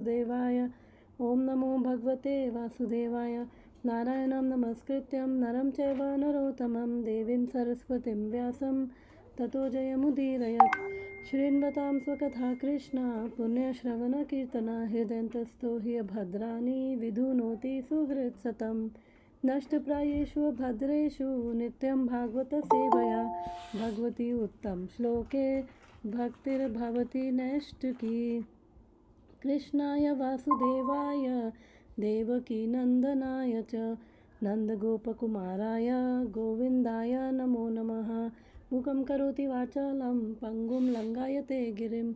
देवाय ओम नमो भगवते वासुदेवाय। नारायणं नमस्कृत्यं नरं चैव नरोत्तमं देवीं सरस्वतीं व्यासं ततो जयमुदीरयत्। श्रीन्वतां स्वकथा कृष्णा पुण्यश्रवणकीर्तना हृदयन्तस्थो हि भद्राणि विधुनोति सुहृत्सतं। नष्टप्रायेषु भद्रेषु नित्यं भागवतसेवया भगवती उत्तम श्लोके भक्तिर्भवति नैष्टिकी। कृष्णाय वासुदेवाय देवकीनन्दनाय च नन्दगोपकुमाराय गोविन्दाय नमो नमः। मूकं करोति वाचालं पङ्गुं लङ्घयते गिरिं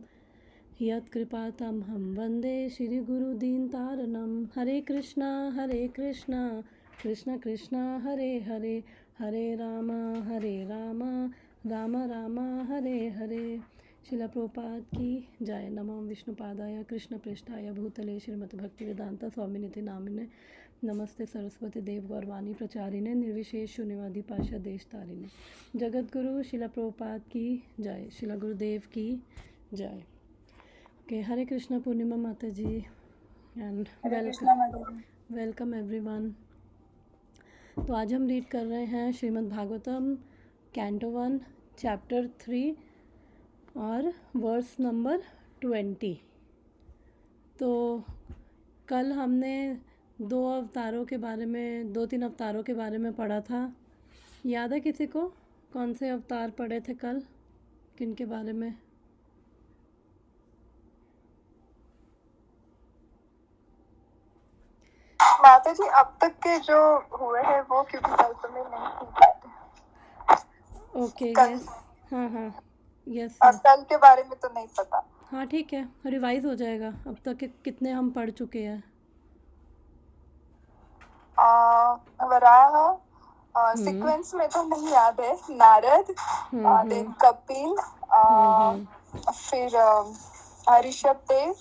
यत्कृपातमहं वन्दे श्रीगुरुदीनतारणं। हरे कृष्णा कृष्ण कृष्ण हरे हरे, हरे राम राम राम हरे हरे। शिला प्रभुपाद की जय। नमो विष्णुपादाय कृष्ण पृष्ठाय भूतले श्रीमद् भक्तिवेदांत स्वामिनिति नामिने नमस्ते सरस्वती देव गौरवाणी प्रचारिणे निर्विशेष शून्यवादी पाशा देश तारिणे। जगत गुरु शिला प्रभुपाद की जय, शिला गुरुदेव की जय। ओके, हरे कृष्णा पूर्णिमा माता जी एंड वेलकम एवरीवन। तो आज हम रीड कर रहे हैं श्रीमद् भागवतम कैंटो 1 चैप्टर 3 और वर्स नंबर 20। तो कल हमने 2 अवतारों के बारे में 2-3 अवतारों के बारे में पढ़ा था। याद है किसी को कौन से अवतार पढ़े थे कल, किन के बारे में? माता जी अब तक के जो हुए हैं वो, क्योंकि कल तो मैं नहीं सुन पाती। ओके, यस, हाँ यस। और कल के बारे में तो नहीं पता। हाँ ठीक है, रिवाइज हो जाएगा। अब तक के कितने हम पढ़ चुके हैं? वराह सीक्वेंस में तो नहीं याद है। नारद, देन कपिल, फिर ऋषभ देव,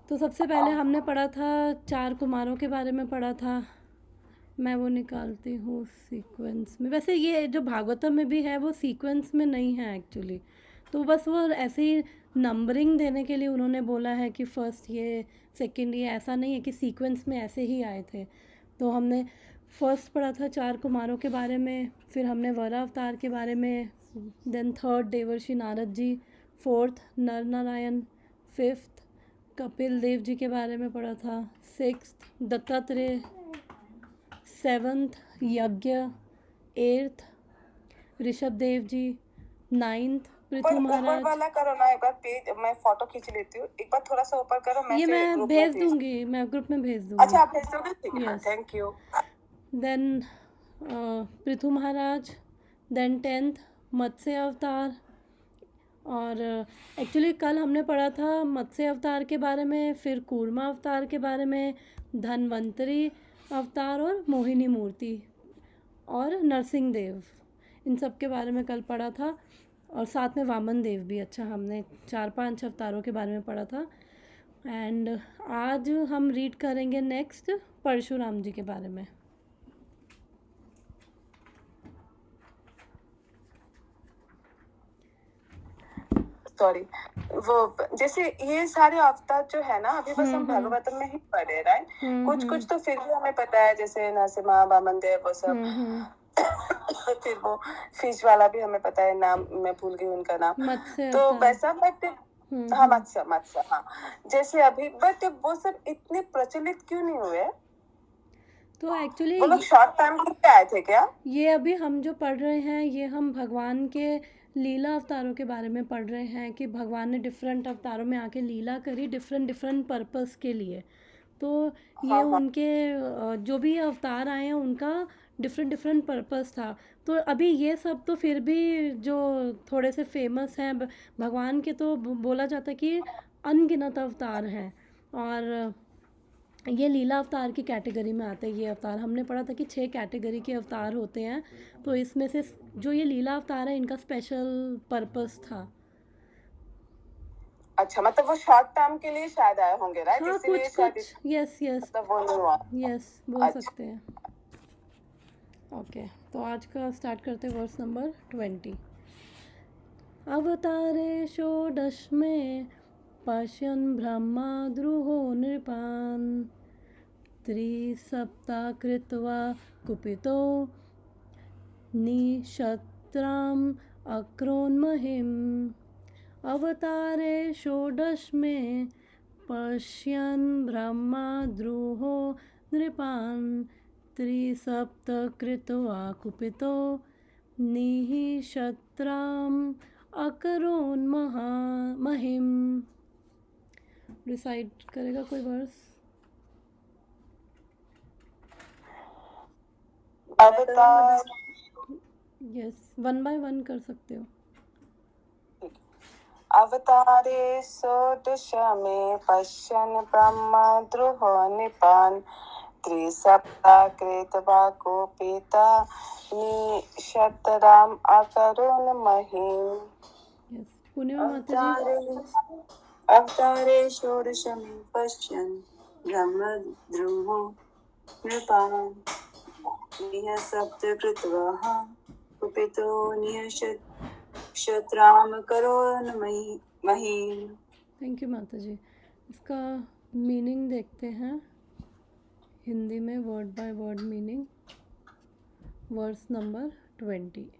तो सबसे पहले हमने पढ़ा था 4 कुमारों के बारे में पढ़ा था। मैं वो निकालती हूँ सीक्वेंस में। वैसे ये जो भागवतम में भी है वो सीक्वेंस में नहीं है एक्चुअली, तो बस वो ऐसे ही नंबरिंग देने के लिए उन्होंने बोला है कि फर्स्ट ये, सेकंड ये, ऐसा नहीं है कि सीक्वेंस में ऐसे ही आए थे। तो हमने फर्स्ट पढ़ा था 4 कुमारों के बारे में, फिर हमने वरा अवतार के बारे में, देन थर्ड देवर्षि नारद जी, फोर्थ नर नारायण, फिफ्थ कपिल देव जी के बारे में पढ़ा था, सिक्स्थ दत्तात्रेय, सेवन्थ यज्ञ, एट्थ ऋषभ देव जी, नाइन्थ पृथु महाराज। वाला करो ना एक बार, पेज मैं फोटो खींच लेती हूँ। एक बार थोड़ा सा ऊपर करो, ये मैं भेज दूंगी, मैं ग्रुप में भेज दूंगी। अच्छा, आप भेज दोगे? ठीक है, thank you. Then Prithu Maharaj, then 10th Matsya Avatar. और एक्चुअली कल हमने पढ़ा था मत्स्य अवतार के बारे में, फिर कूर्मा अवतार के बारे में, धन्वंतरी अवतार और मोहिनी मूर्ति और नरसिंह देव, इन सब के बारे में कल पढ़ा था। और साथ में वामन देव भी। अच्छा, हमने 4-5 अवतारों के बारे में पढ़ा था। एंड आज हम रीड करेंगे नेक्स्ट परशुराम जी के बारे में। सॉरी, वो जैसे ये सारे अवतार जो है ना, अभी बस हम भागवत में ही पढ़े, राइट? कुछ तो फिर भी हमें पता है, जैसे नरसिम्हा, वामन देव, वो सब। फिर वो फिश वाला भी हमें पता है, नाम मैं भूल गई उनका नाम। तो वैसा, बट हाँ, मत्स्य, हाँ, जैसे अभी, बट वो सब इतने प्रचलित क्यों नहीं हुए? तो एक्चुअली वो लोग शॉर्ट टाइम के लिए आए थे क्या? ये अभी हम जो पढ़ रहे हैं ये हम भगवान के लीला अवतारों के बारे में पढ़ रहे हैं कि भगवान ने डिफरेंट अवतारों में आके लीला करी डिफरेंट पर्पस के लिए। तो ये उनके जो भी अवतार आए हैं उनका डिफरेंट पर्पस था। तो अभी ये सब तो फिर भी जो थोड़े से फेमस हैं भगवान के, तो बोला जाता है कि अनगिनत अवतार हैं, और ये लीला अवतार की कैटेगरी में आते हैं। ये अवतार हमने पढ़ा था कि 6 कैटेगरी के अवतार होते हैं, तो इसमें से जो ये लीला अवतार है इनका स्पेशल पर्पस था। अच्छा, मतलब वो शॉर्ट टर्म के लिए शायद आए होंगे, राइट? हाँ, कुछ यस मतलब वो नहीं हुआ। यस, बोल सकते हैं। ओके, तो आज का स्टार्ट करते हैं वर्स नंबर 20। अवतारे षोडशमे पश्यन् ब्रह्मा द्रुहो नृपान् त्रिसप्ता कृत्वा कुपितो निशत्राम् अक्रोन्महिम् अवतारे षोडशमे पश्यन् ब्रह्मा द्रुहो नृपान् त्रिसप्त कृत्वा कुपितो निशत्राम् अकरोन्महिम्। रिसाइट करेगा कोई वर्स? अवतार यस, 1 बाय 1 कर सकते हो। अवतारे षोडशमे पश्यन् ब्रह्मा द्रुहो नृपान् त्रिसप्ता कृत्वा कुपिता निशतराम् अकरोन्महिम्। यस, पूर्णिमा माता जी। अवतारे षोडशमे पश्यन् ब्रह्मद्रुवो नृपान् निःसप्त कृत्वा कुपितो निःशत्राम् करोन्महिम्। थैंक यू माता जी। इसका मीनिंग देखते हैं हिंदी में, word by word meaning. Verse number 20।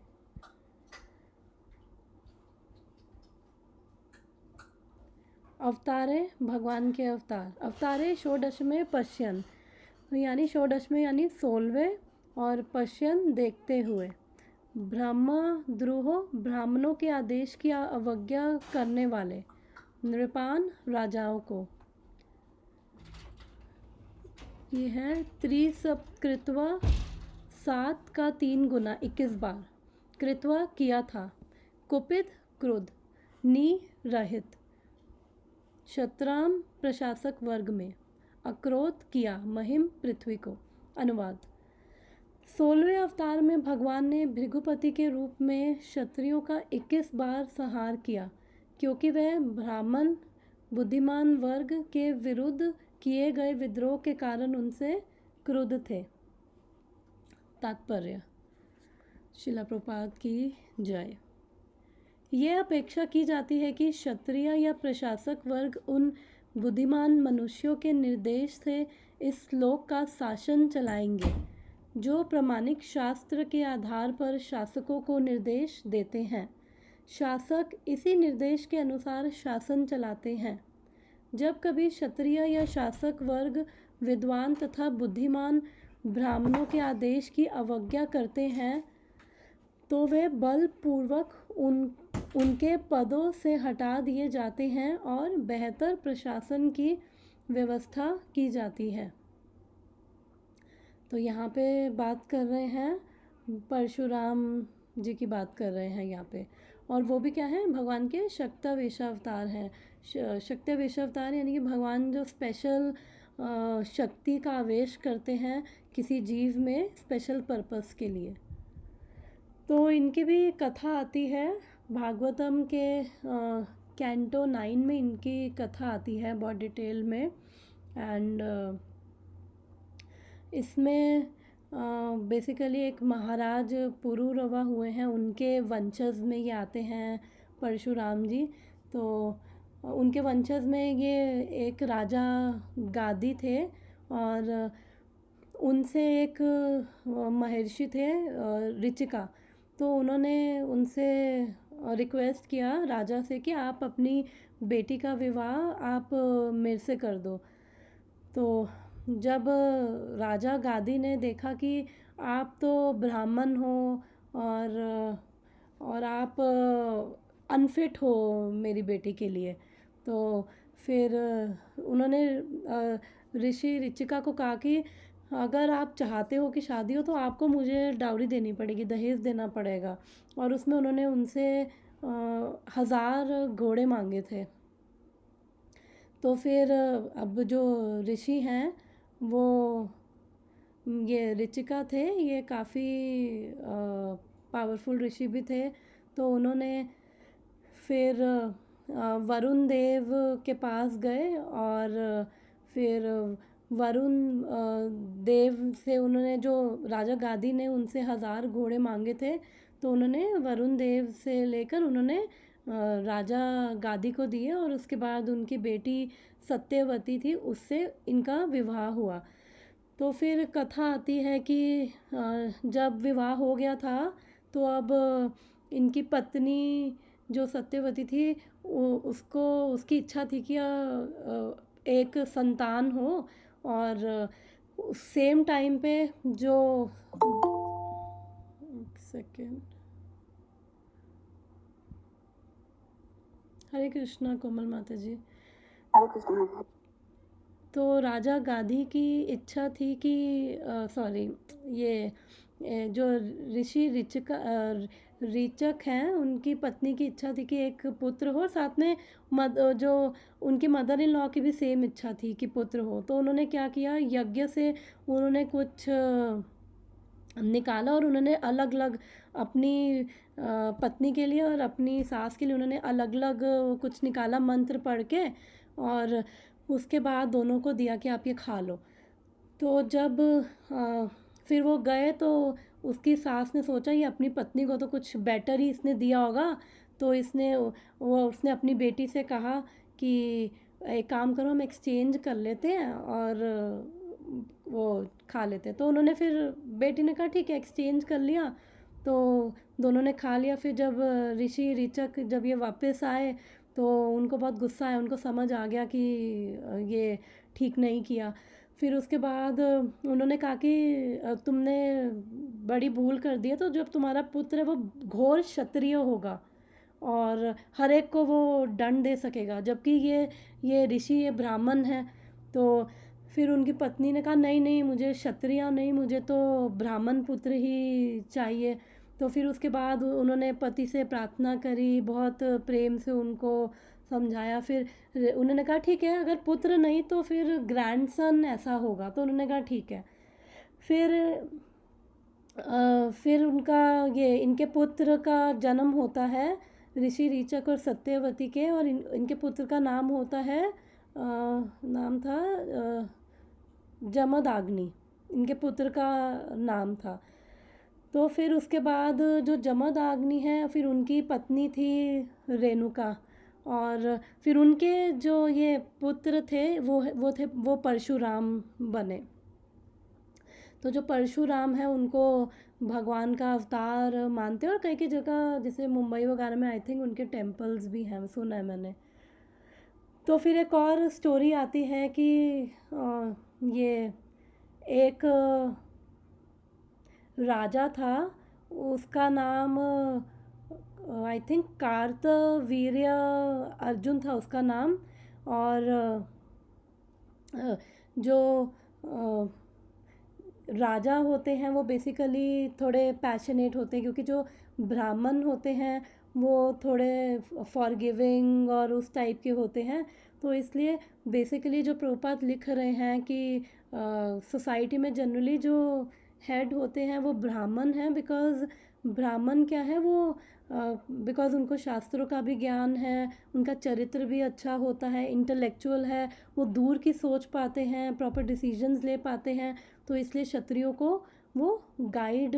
अवतारे भगवान के अवतार। अवतारे षोडश में पश्यन, तो यानी षोडश में यानी 16वें, और पश्यन देखते हुए। ब्रह्मा द्रुहो ब्राह्मणों के आदेश की अवज्ञा करने वाले। नृपान राजाओं को। ये है त्रिसप्तकृत्वा 7 का 3 गुना 21 बार। कृत्वा किया था। कुपित क्रोध। नी रहित। शतराम प्रशासक वर्ग में। अक्रोध किया महिम पृथ्वी को। अनुवाद। 16वें अवतार में भगवान ने भृगुपति के रूप में क्षत्रियों का 21 बार संहार किया, क्योंकि वह ब्राह्मण बुद्धिमान वर्ग के विरुद्ध किए गए विद्रोह के कारण उनसे क्रुद्ध थे। तात्पर्य। शिला प्रभुपाद की जय। यह अपेक्षा की जाती है कि क्षत्रिय या प्रशासक वर्ग उन बुद्धिमान मनुष्यों के निर्देश से इस लोक का शासन चलाएंगे, जो प्रामाणिक शास्त्र के आधार पर शासकों को निर्देश देते हैं। शासक इसी निर्देश के अनुसार शासन चलाते हैं। जब कभी क्षत्रिय या शासक वर्ग विद्वान तथा बुद्धिमान ब्राह्मणों के आदेश की अवज्ञा करते हैं, तो वे बलपूर्वक उनके पदों से हटा दिए जाते हैं और बेहतर प्रशासन की व्यवस्था की जाती है। तो यहाँ पे बात कर रहे हैं, परशुराम जी की बात कर रहे हैं यहाँ पे, और वो भी क्या है, भगवान के शक्तावेशावतार हैं। शक्तावेशावतार यानी कि भगवान जो स्पेशल शक्ति का आवेश करते हैं किसी जीव में स्पेशल पर्पस के लिए। तो इनकी भी कथा आती है भागवतम के कैंटो 9 में। इनकी कथा आती है बहुत डिटेल में। एंड इसमें बेसिकली एक महाराज पुरुरवा हुए हैं, उनके वंशज में ये आते हैं परशुराम जी। तो उनके वंशज में ये एक राजा गादी थे, और उनसे एक महर्षि थे ऋचिका। तो उन्होंने उनसे रिक्वेस्ट किया राजा से कि आप अपनी बेटी का विवाह आप मेरे से कर दो। तो जब राजा गादी ने देखा कि आप तो ब्राह्मण हो और आप अनफिट हो मेरी बेटी के लिए, तो फिर उन्होंने ऋषि ऋचिका को कहा कि अगर आप चाहते हो कि शादी हो तो आपको मुझे डाउरी देनी पड़ेगी, दहेज देना पड़ेगा। और उसमें उन्होंने उनसे 1000 घोड़े मांगे थे। तो फिर अब जो ऋषि हैं वो ये ऋचिका थे, ये काफ़ी पावरफुल ऋषि भी थे। तो उन्होंने फिर वरुण देव के पास गए, और फिर वरुण देव से उन्होंने, जो राजा गादी ने उनसे 1000 घोड़े मांगे थे, तो उन्होंने वरुण देव से लेकर उन्होंने राजा गादी को दिए और उसके बाद उनकी बेटी सत्यवती थी, उससे इनका विवाह हुआ। तो फिर कथा आती है कि जब विवाह हो गया था तो अब इनकी पत्नी जो सत्यवती थी उसको उसकी इच्छा थी कि एक संतान हो, और सेम टाइम पे जो एक सेकेंड, हरे कृष्णा कोमल माता जी। हरे कृष्ण। तो राजा गादी की इच्छा थी कि सॉरी, जो ऋषि रीचक हैं उनकी पत्नी की इच्छा थी कि एक पुत्र हो, साथ में जो उनकी मदर इन लॉ की भी सेम इच्छा थी कि पुत्र हो। तो उन्होंने क्या किया, यज्ञ से उन्होंने कुछ निकाला और उन्होंने अलग अलग अपनी पत्नी के लिए और अपनी सास के लिए उन्होंने अलग अलग कुछ निकाला मंत्र पढ़ के, और उसके बाद दोनों को दिया कि आप ये खा लो। तो जब फिर वो गए तो उसकी सास ने सोचा ये अपनी पत्नी को तो कुछ बेटर ही इसने दिया होगा, तो उसने अपनी बेटी से कहा कि एक काम करो, हम एक्सचेंज कर लेते हैं और वो खा लेते हैं। तो उन्होंने फिर बेटी ने कहा ठीक है, एक्सचेंज कर लिया। तो दोनों ने खा लिया। फिर जब ऋषि ऋचक जब ये वापस आए तो उनको बहुत गुस्सा आया, उनको समझ आ गया कि ये ठीक नहीं किया। फिर उसके बाद उन्होंने कहा कि तुमने बड़ी भूल कर दी है, तो जब तुम्हारा पुत्र है वो घोर क्षत्रिय होगा और हर एक को वो दंड दे सकेगा, जबकि ये ऋषि ये ब्राह्मण है। तो फिर उनकी पत्नी ने कहा नहीं नहीं, मुझे क्षत्रिय नहीं, मुझे तो ब्राह्मण पुत्र ही चाहिए। तो फिर उसके बाद उन्होंने पति से प्रार्थना करी, बहुत प्रेम से उनको समझाया। फिर उन्होंने कहा ठीक है, अगर पुत्र नहीं तो फिर ग्रैंडसन ऐसा होगा। तो उन्होंने कहा ठीक है। फिर उनका इनके पुत्र का जन्म होता है ऋषि रीचक और सत्यवती के, और इनके पुत्र का नाम होता है नाम था जमदग्नि, इनके पुत्र का नाम था। तो फिर उसके बाद जो जमदग्नि है, फिर उनकी पत्नी थी रेणुका, और फिर उनके जो ये पुत्र थे वो परशुराम बने। तो जो परशुराम है उनको भगवान का अवतार मानते हैं, और कई जगह जैसे मुंबई वगैरह में आई थिंक उनके टेम्पल्स भी हैं, सुना है मैंने। तो फिर एक और स्टोरी आती है कि ये एक राजा था, उसका नाम आई थिंक कार्तवीर्य अर्जुन था उसका नाम। और जो राजा होते हैं वो बेसिकली थोड़े पैशनेट होते हैं, क्योंकि जो ब्राह्मण होते हैं वो थोड़े फॉरगिविंग और उस टाइप के होते हैं। तो इसलिए बेसिकली जो प्रभुपाद लिख रहे हैं कि सोसाइटी में जनरली जो हेड होते हैं वो ब्राह्मण हैं, बिकॉज़ ब्राह्मण क्या है वो बिकॉज़ उनको शास्त्रों का भी ज्ञान है, उनका चरित्र भी अच्छा होता है, इंटेलेक्चुअल है, वो दूर की सोच पाते हैं, प्रॉपर डिसीजंस ले पाते हैं। तो इसलिए क्षत्रियों को वो गाइड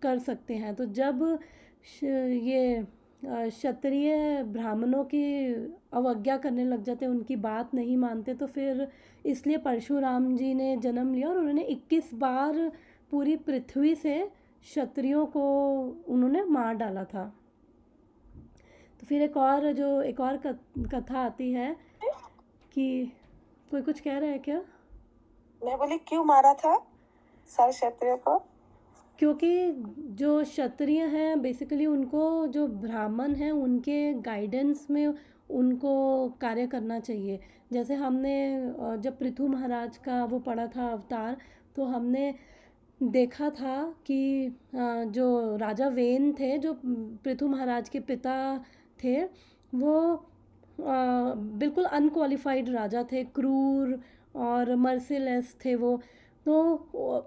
कर सकते हैं। तो जब ये क्षत्रिय ब्राह्मणों की अवज्ञा करने लग जाते हैं, उनकी बात नहीं मानते, तो फिर इसलिए परशुराम जी ने जन्म लिया और उन्होंने 21 बार पूरी पृथ्वी से क्षत्रियों को उन्होंने मार डाला था। तो फिर एक और कथा आती है कि कोई कुछ कह रहा है क्या? मैं बोली क्यों मारा था सारे क्षत्रियों को? क्योंकि जो क्षत्रिय हैं बेसिकली उनको जो ब्राह्मण हैं उनके गाइडेंस में उनको कार्य करना चाहिए। जैसे हमने जब पृथु महाराज का वो पढ़ा था अवतार, तो हमने देखा था कि जो राजा वेन थे, जो पृथु महाराज के पिता थे, वो बिल्कुल अनक्वालिफाइड राजा थे, क्रूर और मर्सिलेस थे वो। तो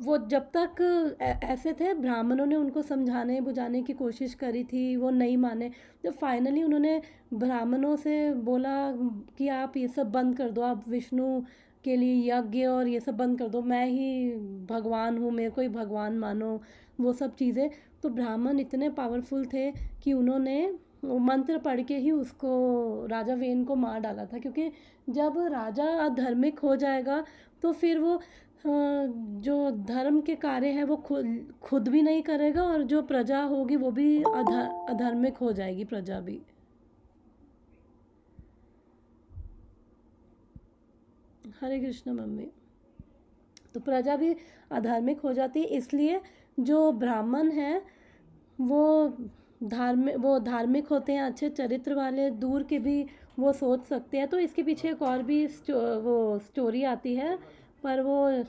वो जब तक ऐसे थे, ब्राह्मणों ने उनको समझाने बुझाने की कोशिश करी थी, वो नहीं माने। जब फाइनली उन्होंने ब्राह्मणों से बोला कि आप ये सब बंद कर दो, आप विष्णु के लिए यज्ञ और ये सब बंद कर दो, मैं ही भगवान हूँ, मेरे को ही भगवान मानो, वो सब चीज़ें। तो ब्राह्मण इतने पावरफुल थे कि उन्होंने वो मंत्र पढ़ के ही उसको राजा वेन को मार डाला था, क्योंकि जब राजा अधार्मिक हो जाएगा तो फिर वो जो धर्म के कार्य है वो खुद भी नहीं करेगा, और जो प्रजा होगी वो भी अधार्मिक हो जाएगी, प्रजा भी। हरे कृष्ण मम्मी। तो प्रजा भी अधार्मिक हो जाती है, इसलिए जो ब्राह्मण हैं वो धार्मिक होते हैं, अच्छे चरित्र वाले, दूर के भी वो सोच सकते हैं। तो इसके पीछे एक और भी वो स्टोरी आती है, पर वो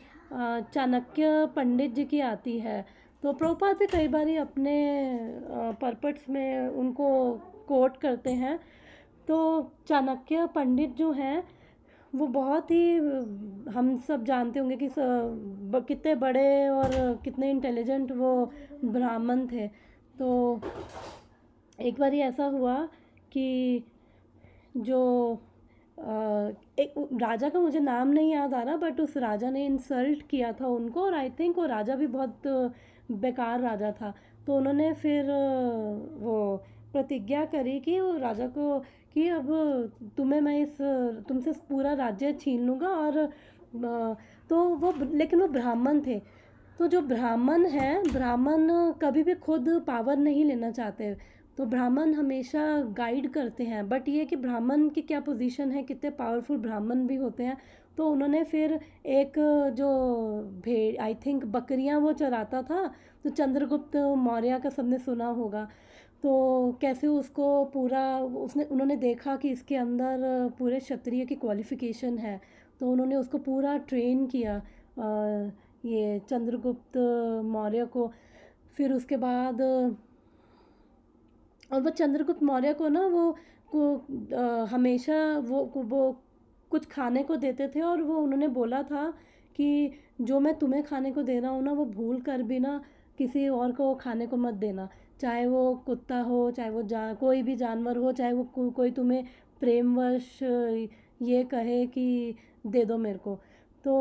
चाणक्य पंडित जी की आती है। तो प्रभुपाद भी कई बार अपने परपट्स में उनको कोट करते हैं। तो चाणक्य पंडित जो हैं वो बहुत ही, हम सब जानते होंगे कि कितने बड़े और कितने इंटेलिजेंट वो ब्राह्मण थे। तो एक बार ऐसा हुआ कि जो एक राजा का मुझे नाम नहीं याद आ रहा, बट उस राजा ने इंसल्ट किया था उनको, और आई थिंक वो राजा भी बहुत बेकार राजा था। तो उन्होंने फिर वो प्रतिज्ञा करी कि वो राजा को कि अब मैं तुमसे पूरा राज्य छीन लूँगा। और तो वो, लेकिन वो ब्राह्मण थे। तो जो ब्राह्मण हैं, ब्राह्मण कभी भी खुद पावर नहीं लेना चाहते, तो ब्राह्मण हमेशा गाइड करते हैं। बट ये कि ब्राह्मण की क्या पोजीशन है, कितने पावरफुल ब्राह्मण भी होते हैं। तो उन्होंने फिर एक जो भेड़, आई थिंक बकरियां वो चराता था, तो चंद्रगुप्त मौर्य का सबने सुना होगा। तो कैसे उसको पूरा उन्होंने देखा कि इसके अंदर पूरे क्षत्रिय की क्वालिफिकेशन है, तो उन्होंने उसको पूरा ट्रेन किया, ये चंद्रगुप्त मौर्य को। फिर उसके बाद और वो चंद्रगुप्त मौर्य को ना हमेशा वो कुछ खाने को देते थे, और वो उन्होंने बोला था कि जो मैं तुम्हें खाने को दे रहा हूँ ना, वो भूल कर भी ना किसी और को खाने को मत देना, चाहे वो कुत्ता हो, चाहे वो कोई भी जानवर हो, चाहे वो कोई तुम्हें प्रेमवश ये कहे कि दे दो मेरे को। तो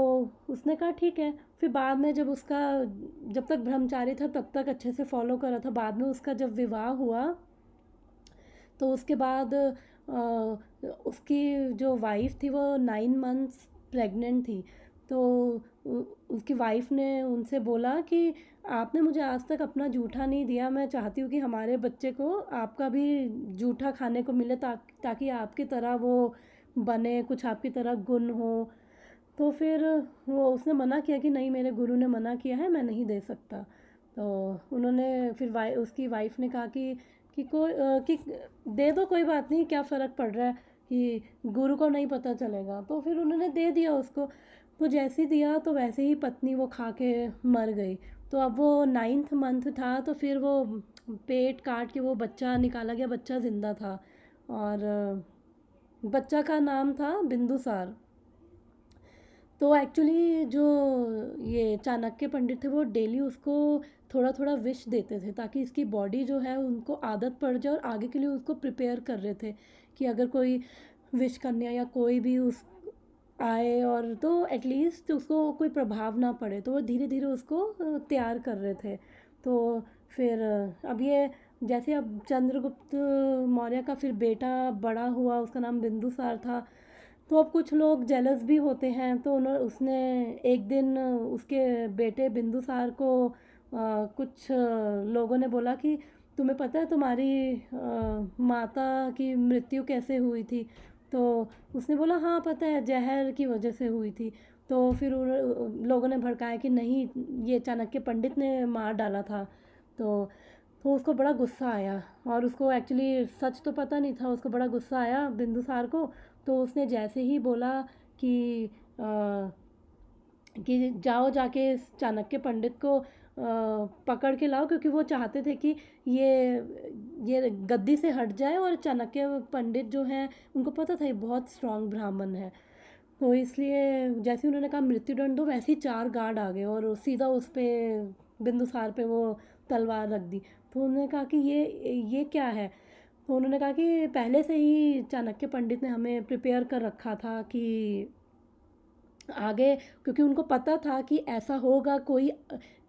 उसने कहा ठीक है। फिर बाद में जब तक ब्रह्मचारी था तब तक अच्छे से फॉलो कर रहा था। बाद में उसका जब विवाह हुआ तो उसके बाद उसकी जो वाइफ थी वो 9 मंथ्स प्रेग्नेंट थी। तो उसकी वाइफ ने उनसे बोला कि आपने मुझे आज तक अपना जूठा नहीं दिया, मैं चाहती हूँ कि हमारे बच्चे को आपका भी जूठा खाने को मिले, ताकि आपकी तरह वो बने, कुछ आपकी तरह गुण हो। तो फिर वो उसने मना किया कि नहीं, मेरे गुरु ने मना किया है, मैं नहीं दे सकता। तो उन्होंने फिर उसकी वाइफ ने कहा कि दे दो, कोई बात नहीं, क्या फ़र्क पड़ रहा है कि गुरु को नहीं पता चलेगा। तो फिर उन्होंने दे दिया उसको। तो जैसे ही दिया तो वैसे ही पत्नी वो खा के मर गई। तो अब वो 9th मंथ था, तो फिर वो पेट काट के वो बच्चा निकाला गया, बच्चा ज़िंदा था, और बच्चा का नाम था बिंदुसार। तो एक्चुअली जो ये चाणक्य पंडित थे वो डेली उसको थोड़ा थोड़ा विश देते थे, ताकि इसकी बॉडी जो है उनको आदत पड़ जाए, और आगे के लिए उसको प्रिपेयर कर रहे थे कि अगर कोई विश करने या कोई भी उस आए और तो एटलीस्ट उसको कोई प्रभाव ना पड़े। तो वो धीरे धीरे उसको तैयार कर रहे थे। तो फिर अब ये जैसे अब चंद्रगुप्त मौर्य का फिर बेटा बड़ा हुआ, उसका नाम बिंदुसार था। तो अब कुछ लोग जेलस भी होते हैं, तो उसने एक दिन उसके बेटे बिंदुसार को कुछ लोगों ने बोला कि तुम्हें पता है तुम्हारी माता की मृत्यु कैसे हुई थी। तो उसने बोला हाँ पता है, जहर की वजह से हुई थी। तो फिर लोगों ने भड़काया कि नहीं, ये चाणक्य पंडित ने मार डाला था। तो उसको बड़ा गुस्सा आया, और उसको एक्चुअली सच तो पता नहीं था, उसको बड़ा गुस्सा आया बिंदुसार को। तो उसने जैसे ही बोला कि जाओ जाके चाणक्य पंडित को पकड़ के लाओ, क्योंकि वो चाहते थे कि ये गद्दी से हट जाए, और चाणक्य पंडित जो हैं उनको पता था ये बहुत स्ट्रांग ब्राह्मण है। तो इसलिए जैसे उन्होंने कहा मृत्युदंड दो, वैसे ही 4 गार्ड आ गए और सीधा उस पर बिंदुसार पे वो तलवार रख दी। तो उन्होंने कहा कि ये क्या है। तो उन्होंने कहा कि पहले से ही चाणक्य पंडित ने हमें प्रिपेयर कर रखा था कि आगे, क्योंकि उनको पता था कि ऐसा होगा,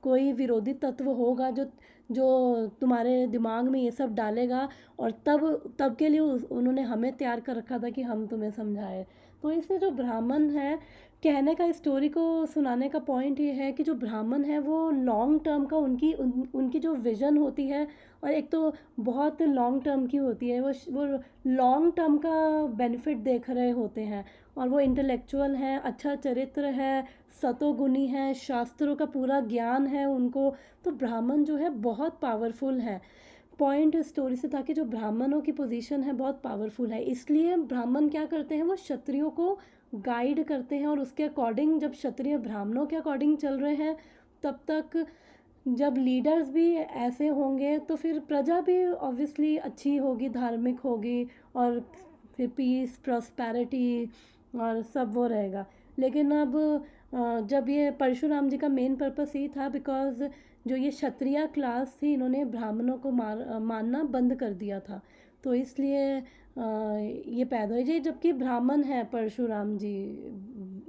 कोई विरोधी तत्व होगा जो जो तुम्हारे दिमाग में ये सब डालेगा, और तब के लिए उन्होंने हमें तैयार कर रखा था कि हम तुम्हें समझाए। तो इसलिए जो ब्राह्मण है, कहने का, स्टोरी को सुनाने का पॉइंट ये है कि जो ब्राह्मण है वो लॉन्ग टर्म का उनकी जो विज़न होती है, और एक तो बहुत लॉन्ग टर्म की होती है, वो लॉन्ग टर्म का बेनिफिट देख रहे होते हैं, और वो इंटेलेक्चुअल हैं, अच्छा चरित्र है, सतोगुणी है, शास्त्रों का पूरा ज्ञान है उनको। तो ब्राह्मण जो है बहुत पावरफुल है। पॉइंट इस स्टोरी से था कि जो ब्राह्मणों की पोजीशन है बहुत पावरफुल है, इसलिए ब्राह्मण क्या करते हैं, वो क्षत्रियों को गाइड करते हैं, और उसके अकॉर्डिंग जब क्षत्रिय ब्राह्मणों के अकॉर्डिंग चल रहे हैं, तब तक जब लीडर्स भी ऐसे होंगे तो फिर प्रजा भी ऑब्वियसली अच्छी होगी, धार्मिक होगी, और फिर पीस, प्रॉस्पेरिटी और सब वो रहेगा। लेकिन अब जब ये परशुराम जी का मेन पर्पस ये था, बिकॉज जो ये क्षत्रिय क्लास थी, इन्होंने ब्राह्मणों को मानना बंद कर दिया था, तो इसलिए ये पैदा हुई जी। जबकि ब्राह्मण है परशुराम जी,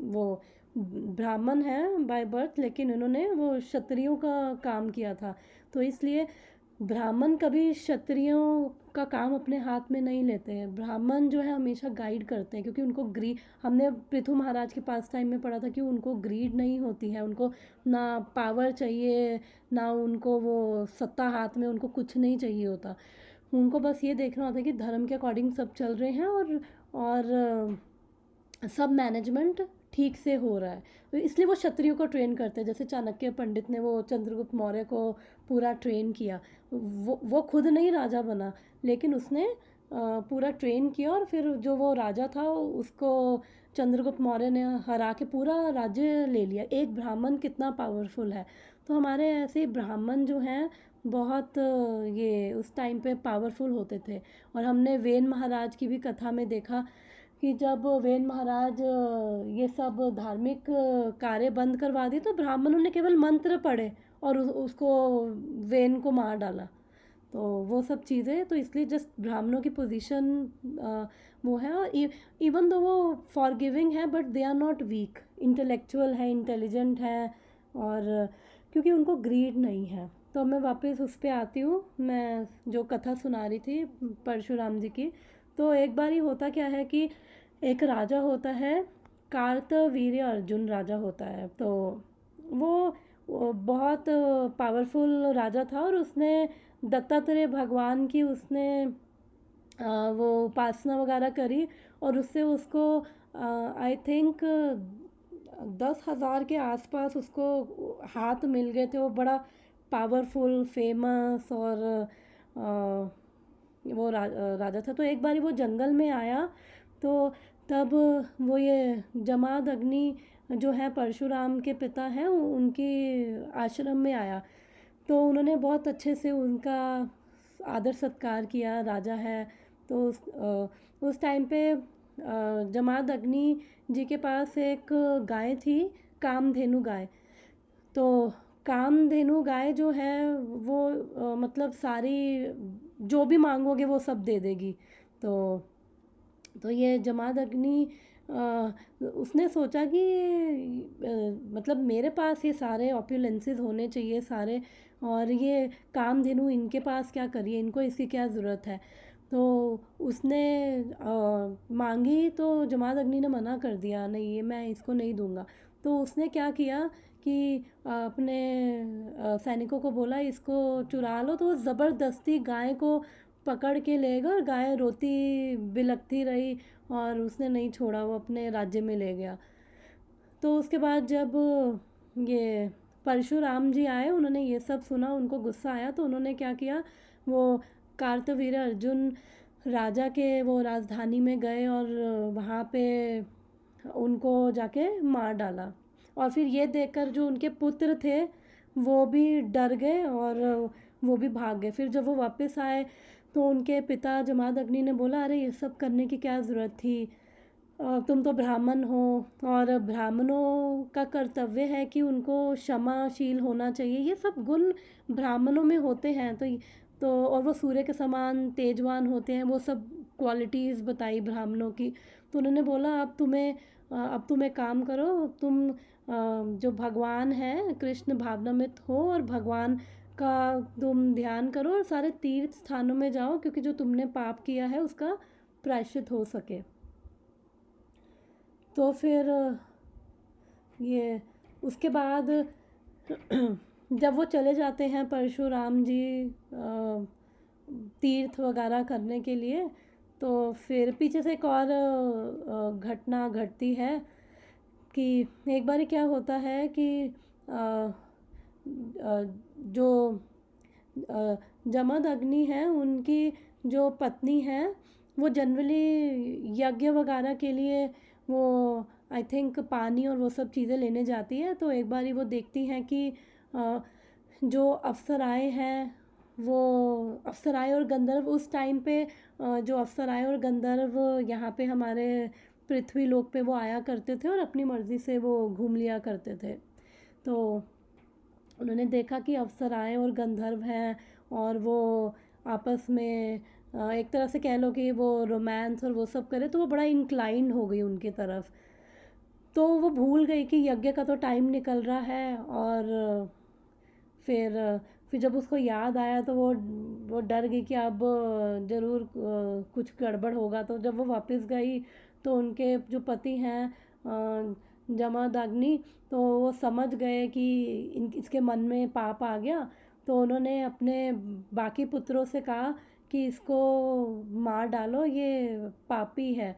वो ब्राह्मण है बाय बर्थ, लेकिन उन्होंने वो क्षत्रियों का काम किया था, तो इसलिए ब्राह्मण कभी क्षत्रियों का काम अपने हाथ में नहीं लेते हैं। ब्राह्मण जो है हमेशा गाइड करते हैं, क्योंकि उनको हमने पृथु महाराज के पास टाइम में पढ़ा था कि उनको ग्रीड नहीं होती है, उनको ना पावर चाहिए, ना उनको वो सत्ता हाथ में, उनको कुछ नहीं चाहिए होता। उनको बस ये देखना होता है कि धर्म के अकॉर्डिंग सब चल रहे हैं, और सब मैनेजमेंट ठीक से हो रहा है, तो इसलिए वो क्षत्रियों को ट्रेन करते हैं। जैसे चाणक्य पंडित ने वो चंद्रगुप्त मौर्य को पूरा ट्रेन किया, वो खुद नहीं राजा बना, लेकिन उसने पूरा ट्रेन किया, और फिर जो वो राजा था उसको चंद्रगुप्त मौर्य ने हरा के पूरा राज्य ले लिया। एक ब्राह्मण कितना पावरफुल है। तो हमारे ऐसे ब्राह्मण जो हैं बहुत ये उस टाइम पे पावरफुल होते थे। और हमने वेन महाराज की भी कथा में देखा कि जब वेन महाराज ये सब धार्मिक कार्य बंद करवा दिए, तो ब्राह्मणों ने केवल मंत्र पढ़े और उसको वेन को मार डाला। तो वो सब चीज़ें, तो इसलिए जस्ट ब्राह्मणों की पोजीशन वो है। और इवन दो वो फॉरगिविंग है, but they are not weak, intellectual है, इंटेलिजेंट है, और क्योंकि उनको ग्रीड नहीं है। तो मैं वापस उस पर आती हूँ, मैं जो कथा सुना रही थी परशुराम जी की। तो एक बार ही होता क्या है कि एक राजा होता है, कार्तवीर्य अर्जुन राजा होता है। तो वो बहुत पावरफुल राजा था, और उसने दत्तात्रेय भगवान की उसने वो उपासना वगैरह करी, और उससे उसको आई थिंक 10,000 के आसपास उसको हाथ मिल गए थे। वो बड़ा पावरफुल, फेमस, और वो राजा था। तो एक बारी वो जंगल में आया, तो तब वो ये जमाद अग्नि जो है परशुराम के पिता हैं, उनके आश्रम में आया। तो उन्होंने बहुत अच्छे से उनका आदर सत्कार किया, राजा है। तो उस टाइम पे जमाद अग्नि जी के पास एक गाय थी, कामधेनु गाय। तो कामधेनु गाय जो है वो मतलब सारी, जो भी मांगोगे वो सब दे देगी। तो ये जमाद अग्नि उसने सोचा कि मतलब मेरे पास ये सारे ऑप्युलेंसेस होने चाहिए सारे, और ये कामधेनु इनके पास क्या करिए, इनको इसकी क्या ज़रूरत है। तो उसने मांगी, तो जमाद अग्नि ने मना कर दिया, नहीं ये मैं इसको नहीं दूंगा। तो उसने क्या किया कि अपने सैनिकों को बोला इसको चुरा लो। तो वो ज़बरदस्ती गाय को पकड़ के ले गया, और गाय रोती बिलखती रही, और उसने नहीं छोड़ा, वो अपने राज्य में ले गया। तो उसके बाद जब ये परशुराम जी आए, उन्होंने ये सब सुना, उनको गुस्सा आया, तो उन्होंने क्या किया, वो कार्तवीर्य अर्जुन राजा के वो राजधानी में गए, और वहाँ पे उनको जाके मार डाला। और फिर ये देखकर जो उनके पुत्र थे वो भी डर गए, और वो भी भाग गए। फिर जब वो वापस आए, तो उनके पिता जमाद अग्नि ने बोला, अरे ये सब करने की क्या ज़रूरत थी, तुम तो ब्राह्मण हो, और ब्राह्मणों का कर्तव्य है कि उनको क्षमाशील होना चाहिए, ये सब गुण ब्राह्मणों में होते हैं। तो और वो सूर्य के समान तेजवान होते हैं, वो सब क्वालिटीज़ बताई ब्राह्मणों की। तो उन्होंने बोला अब तुम एक काम करो, तुम जो भगवान है कृष्ण भावनामित हो, और भगवान का तुम ध्यान करो और सारे तीर्थ स्थानों में जाओ, क्योंकि जो तुमने पाप किया है उसका प्रायश्चित हो सके। तो फिर ये उसके बाद जब वो चले जाते हैं परशुराम जी तीर्थ वगैरह करने के लिए, तो फिर पीछे से एक और घटना घटती है कि एक बार क्या होता है कि जो जमद अग्नि है उनकी जो पत्नी है वो जनरली यज्ञ वगैरह के लिए वो आई थिंक पानी और वो सब चीज़ें लेने जाती है। तो एक बार वो देखती हैं कि जो अप्सराएं हैं वो अप्सराएं और गंधर्व उस टाइम पे जो अप्सराएं और गंधर्व यहाँ पे हमारे पृथ्वी लोक पे वो आया करते थे और अपनी मर्ज़ी से वो घूम लिया करते थे। तो उन्होंने देखा कि अप्सराएं और गंधर्व हैं और वो आपस में एक तरह से कह लो कि वो रोमांस और वो सब करे, तो वो बड़ा इंक्लाइंड हो गई उनकी तरफ। तो वो भूल गई कि यज्ञ का तो टाइम निकल रहा है, और फिर जब उसको याद आया तो वो डर गई कि अब ज़रूर कुछ गड़बड़ होगा। तो जब वो वापस गई तो उनके जो पति हैं जमदग्नि, तो वो समझ गए कि इसके मन में पाप आ गया। तो उन्होंने अपने बाकी पुत्रों से कहा कि इसको मार डालो, ये पापी है।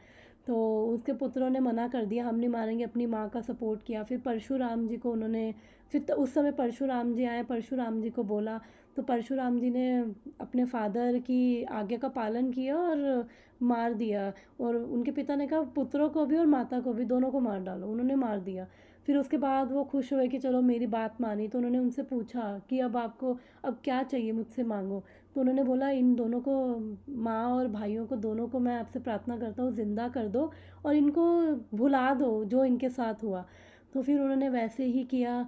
तो उसके पुत्रों ने मना कर दिया, हम नहीं मारेंगे, अपनी माँ का सपोर्ट किया। फिर परशुराम जी को उन्होंने फिर उस समय परशुराम जी आए, परशुराम जी को बोला, तो परशुराम जी ने अपने फादर की आज्ञा का पालन किया और मार दिया। और उनके पिता ने कहा पुत्रों को भी और माता को भी, दोनों को मार डालो, उन्होंने मार दिया। फिर उसके बाद वो खुश हुए कि चलो मेरी बात मानी। तो उन्होंने उनसे पूछा कि अब आपको अब क्या चाहिए, मुझसे मांगो। तो उन्होंने बोला इन दोनों को, माँ और भाइयों को दोनों को मैं आपसे प्रार्थना करता हूँ ज़िंदा कर दो और इनको भुला दो जो इनके साथ हुआ। तो फिर उन्होंने वैसे ही किया,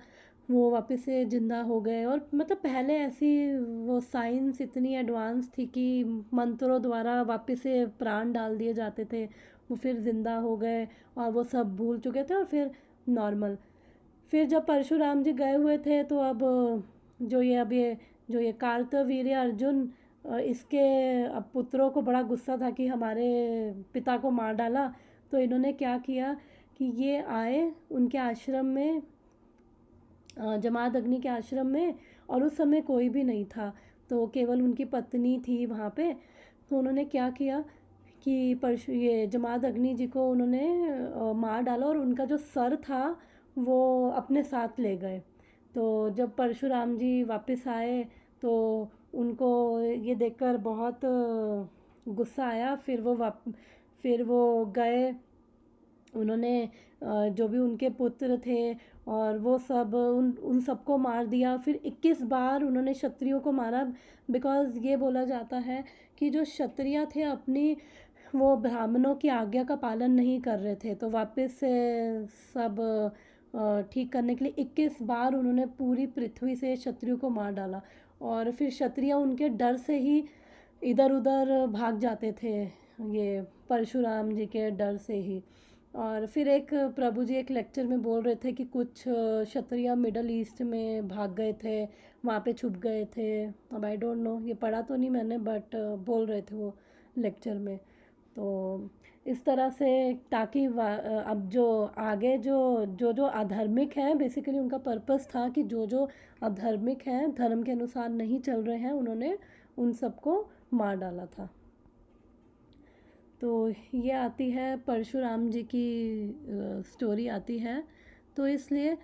वो वापस से ज़िंदा हो गए। और मतलब पहले ऐसी वो साइंस इतनी एडवांस थी कि मंत्रों द्वारा वापस से प्राण डाल दिए जाते थे, वो फिर ज़िंदा हो गए और वो सब भूल चुके थे और फिर नॉर्मल। फिर जब परशुराम जी गए हुए थे तो अब जो ये कार्तवीर्य अर्जुन, इसके अब पुत्रों को बड़ा गुस्सा था कि हमारे पिता को मार डाला। तो इन्होंने क्या किया कि ये आए उनके आश्रम में, जमादग्नि के आश्रम में, और उस समय कोई भी नहीं था, तो केवल उनकी पत्नी थी वहाँ पे। तो उन्होंने क्या किया कि ये जमादग्नि जी को उन्होंने मार डाला और उनका जो सर था वो अपने साथ ले गए। तो जब परशुराम जी वापस आए तो उनको ये देखकर बहुत गुस्सा आया। फिर वो गए, उन्होंने जो भी उनके पुत्र थे और वो सब उन सबको मार दिया। फिर 21 बार उन्होंने क्षत्रियों को मारा, बिकॉज़ ये बोला जाता है कि जो क्षत्रिय थे अपनी वो ब्राह्मणों की आज्ञा का पालन नहीं कर रहे थे। तो वापस से सब ठीक करने के लिए 21 बार उन्होंने पूरी पृथ्वी से क्षत्रियों को मार डाला। और फिर क्षत्रिय उनके डर से ही इधर उधर भाग जाते थे, ये परशुराम जी के डर से ही। और फिर एक प्रभु जी एक लेक्चर में बोल रहे थे कि कुछ क्षत्रिय मिडल ईस्ट में भाग गए थे, वहाँ पे छुप गए थे। अब आई डोंट नो, ये पढ़ा तो नहीं मैंने, बट बोल रहे थे वो लेक्चर में। तो इस तरह से ताकि अब जो आगे जो अधार्मिक हैं, बेसिकली उनका पर्पस था कि जो अधार्मिक हैं, धर्म के अनुसार नहीं चल रहे हैं, उन्होंने उन सबको मार डाला था। तो ये आती है परशुराम जी की स्टोरी आती है। तो इसलिए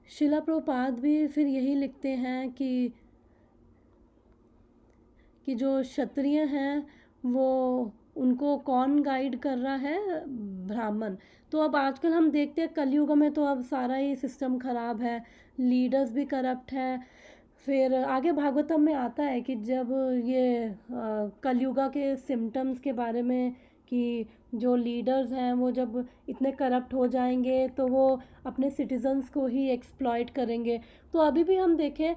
शिला प्रभुपाद भी फिर यही लिखते हैं कि जो क्षत्रिय हैं वो उनको कौन गाइड कर रहा है, ब्राह्मण। तो अब आजकल हम देखते हैं कलयुग में तो अब सारा ही सिस्टम ख़राब है, लीडर्स भी करप्ट हैं। फिर आगे भागवतम में आता है कि जब ये कलयुगा के सिम्टम्स के बारे में कि जो लीडर्स हैं वो जब इतने करप्ट हो जाएंगे तो वो अपने सिटीजन्स को ही एक्सप्लॉइट करेंगे। तो अभी भी हम देखें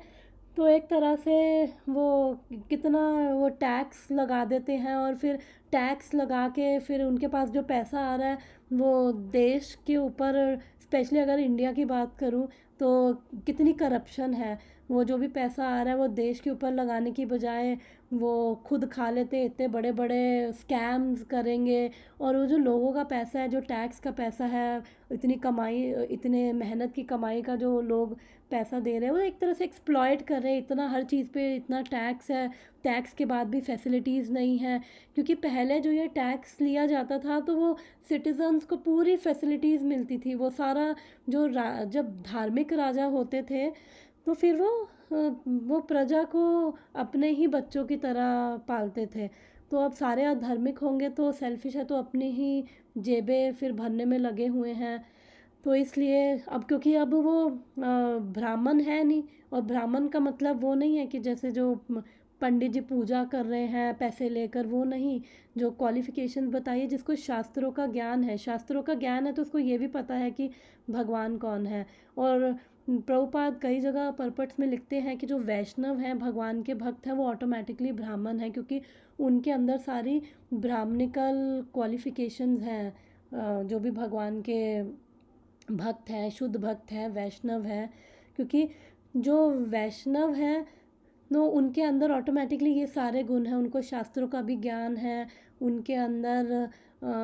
तो एक तरह से वो कितना वो टैक्स लगा देते हैं और फिर टैक्स लगा के फिर उनके पास जो पैसा आ रहा है वो देश के ऊपर स्पेशली अगर इंडिया की बात करूँ तो कितनी करप्शन है। वो जो भी पैसा आ रहा है वो देश के ऊपर लगाने की बजाय वो खुद खा लेते, इतने बड़े बड़े स्कैम्स करेंगे। और वो जो लोगों का पैसा है, जो टैक्स का पैसा है, इतनी कमाई, इतने मेहनत की कमाई का जो लोग पैसा दे रहे हैं, वो एक तरह से एक्सप्लॉइट कर रहे हैं। इतना हर चीज़ पे इतना टैक्स है, टैक्स के बाद भी फैसिलिटीज़ नहीं है। क्योंकि पहले जो ये टैक्स लिया जाता था तो वो सिटीजन्स को पूरी फैसिलिटीज़ मिलती थी। वो सारा जो जब धार्मिक राजा होते थे तो फिर वो प्रजा को अपने ही बच्चों की तरह पालते थे। तो अब सारे अधार्मिक होंगे तो सेल्फिश है, तो अपनी ही जेबें फिर भरने में लगे हुए हैं। तो इसलिए अब क्योंकि अब वो ब्राह्मण है नहीं, और ब्राह्मण का मतलब वो नहीं है कि जैसे जो पंडित जी पूजा कर रहे हैं पैसे लेकर, वो नहीं। जो क्वालिफिकेशन बताइए, जिसको शास्त्रों का ज्ञान है, शास्त्रों का ज्ञान है, तो उसको ये भी पता है कि भगवान कौन है। और प्रभुपाद कई जगह परपट्स में लिखते हैं कि जो वैष्णव हैं, भगवान के भक्त हैं, वो ऑटोमेटिकली ब्राह्मण हैं, क्योंकि उनके अंदर सारी ब्राह्मणिकल क्वालिफिकेशंस हैं। जो भी भगवान के भक्त हैं, शुद्ध भक्त हैं, वैष्णव हैं, क्योंकि जो वैष्णव हैं तो उनके अंदर ऑटोमेटिकली ये सारे गुण हैं। उनको शास्त्रों का भी ज्ञान है, उनके अंदर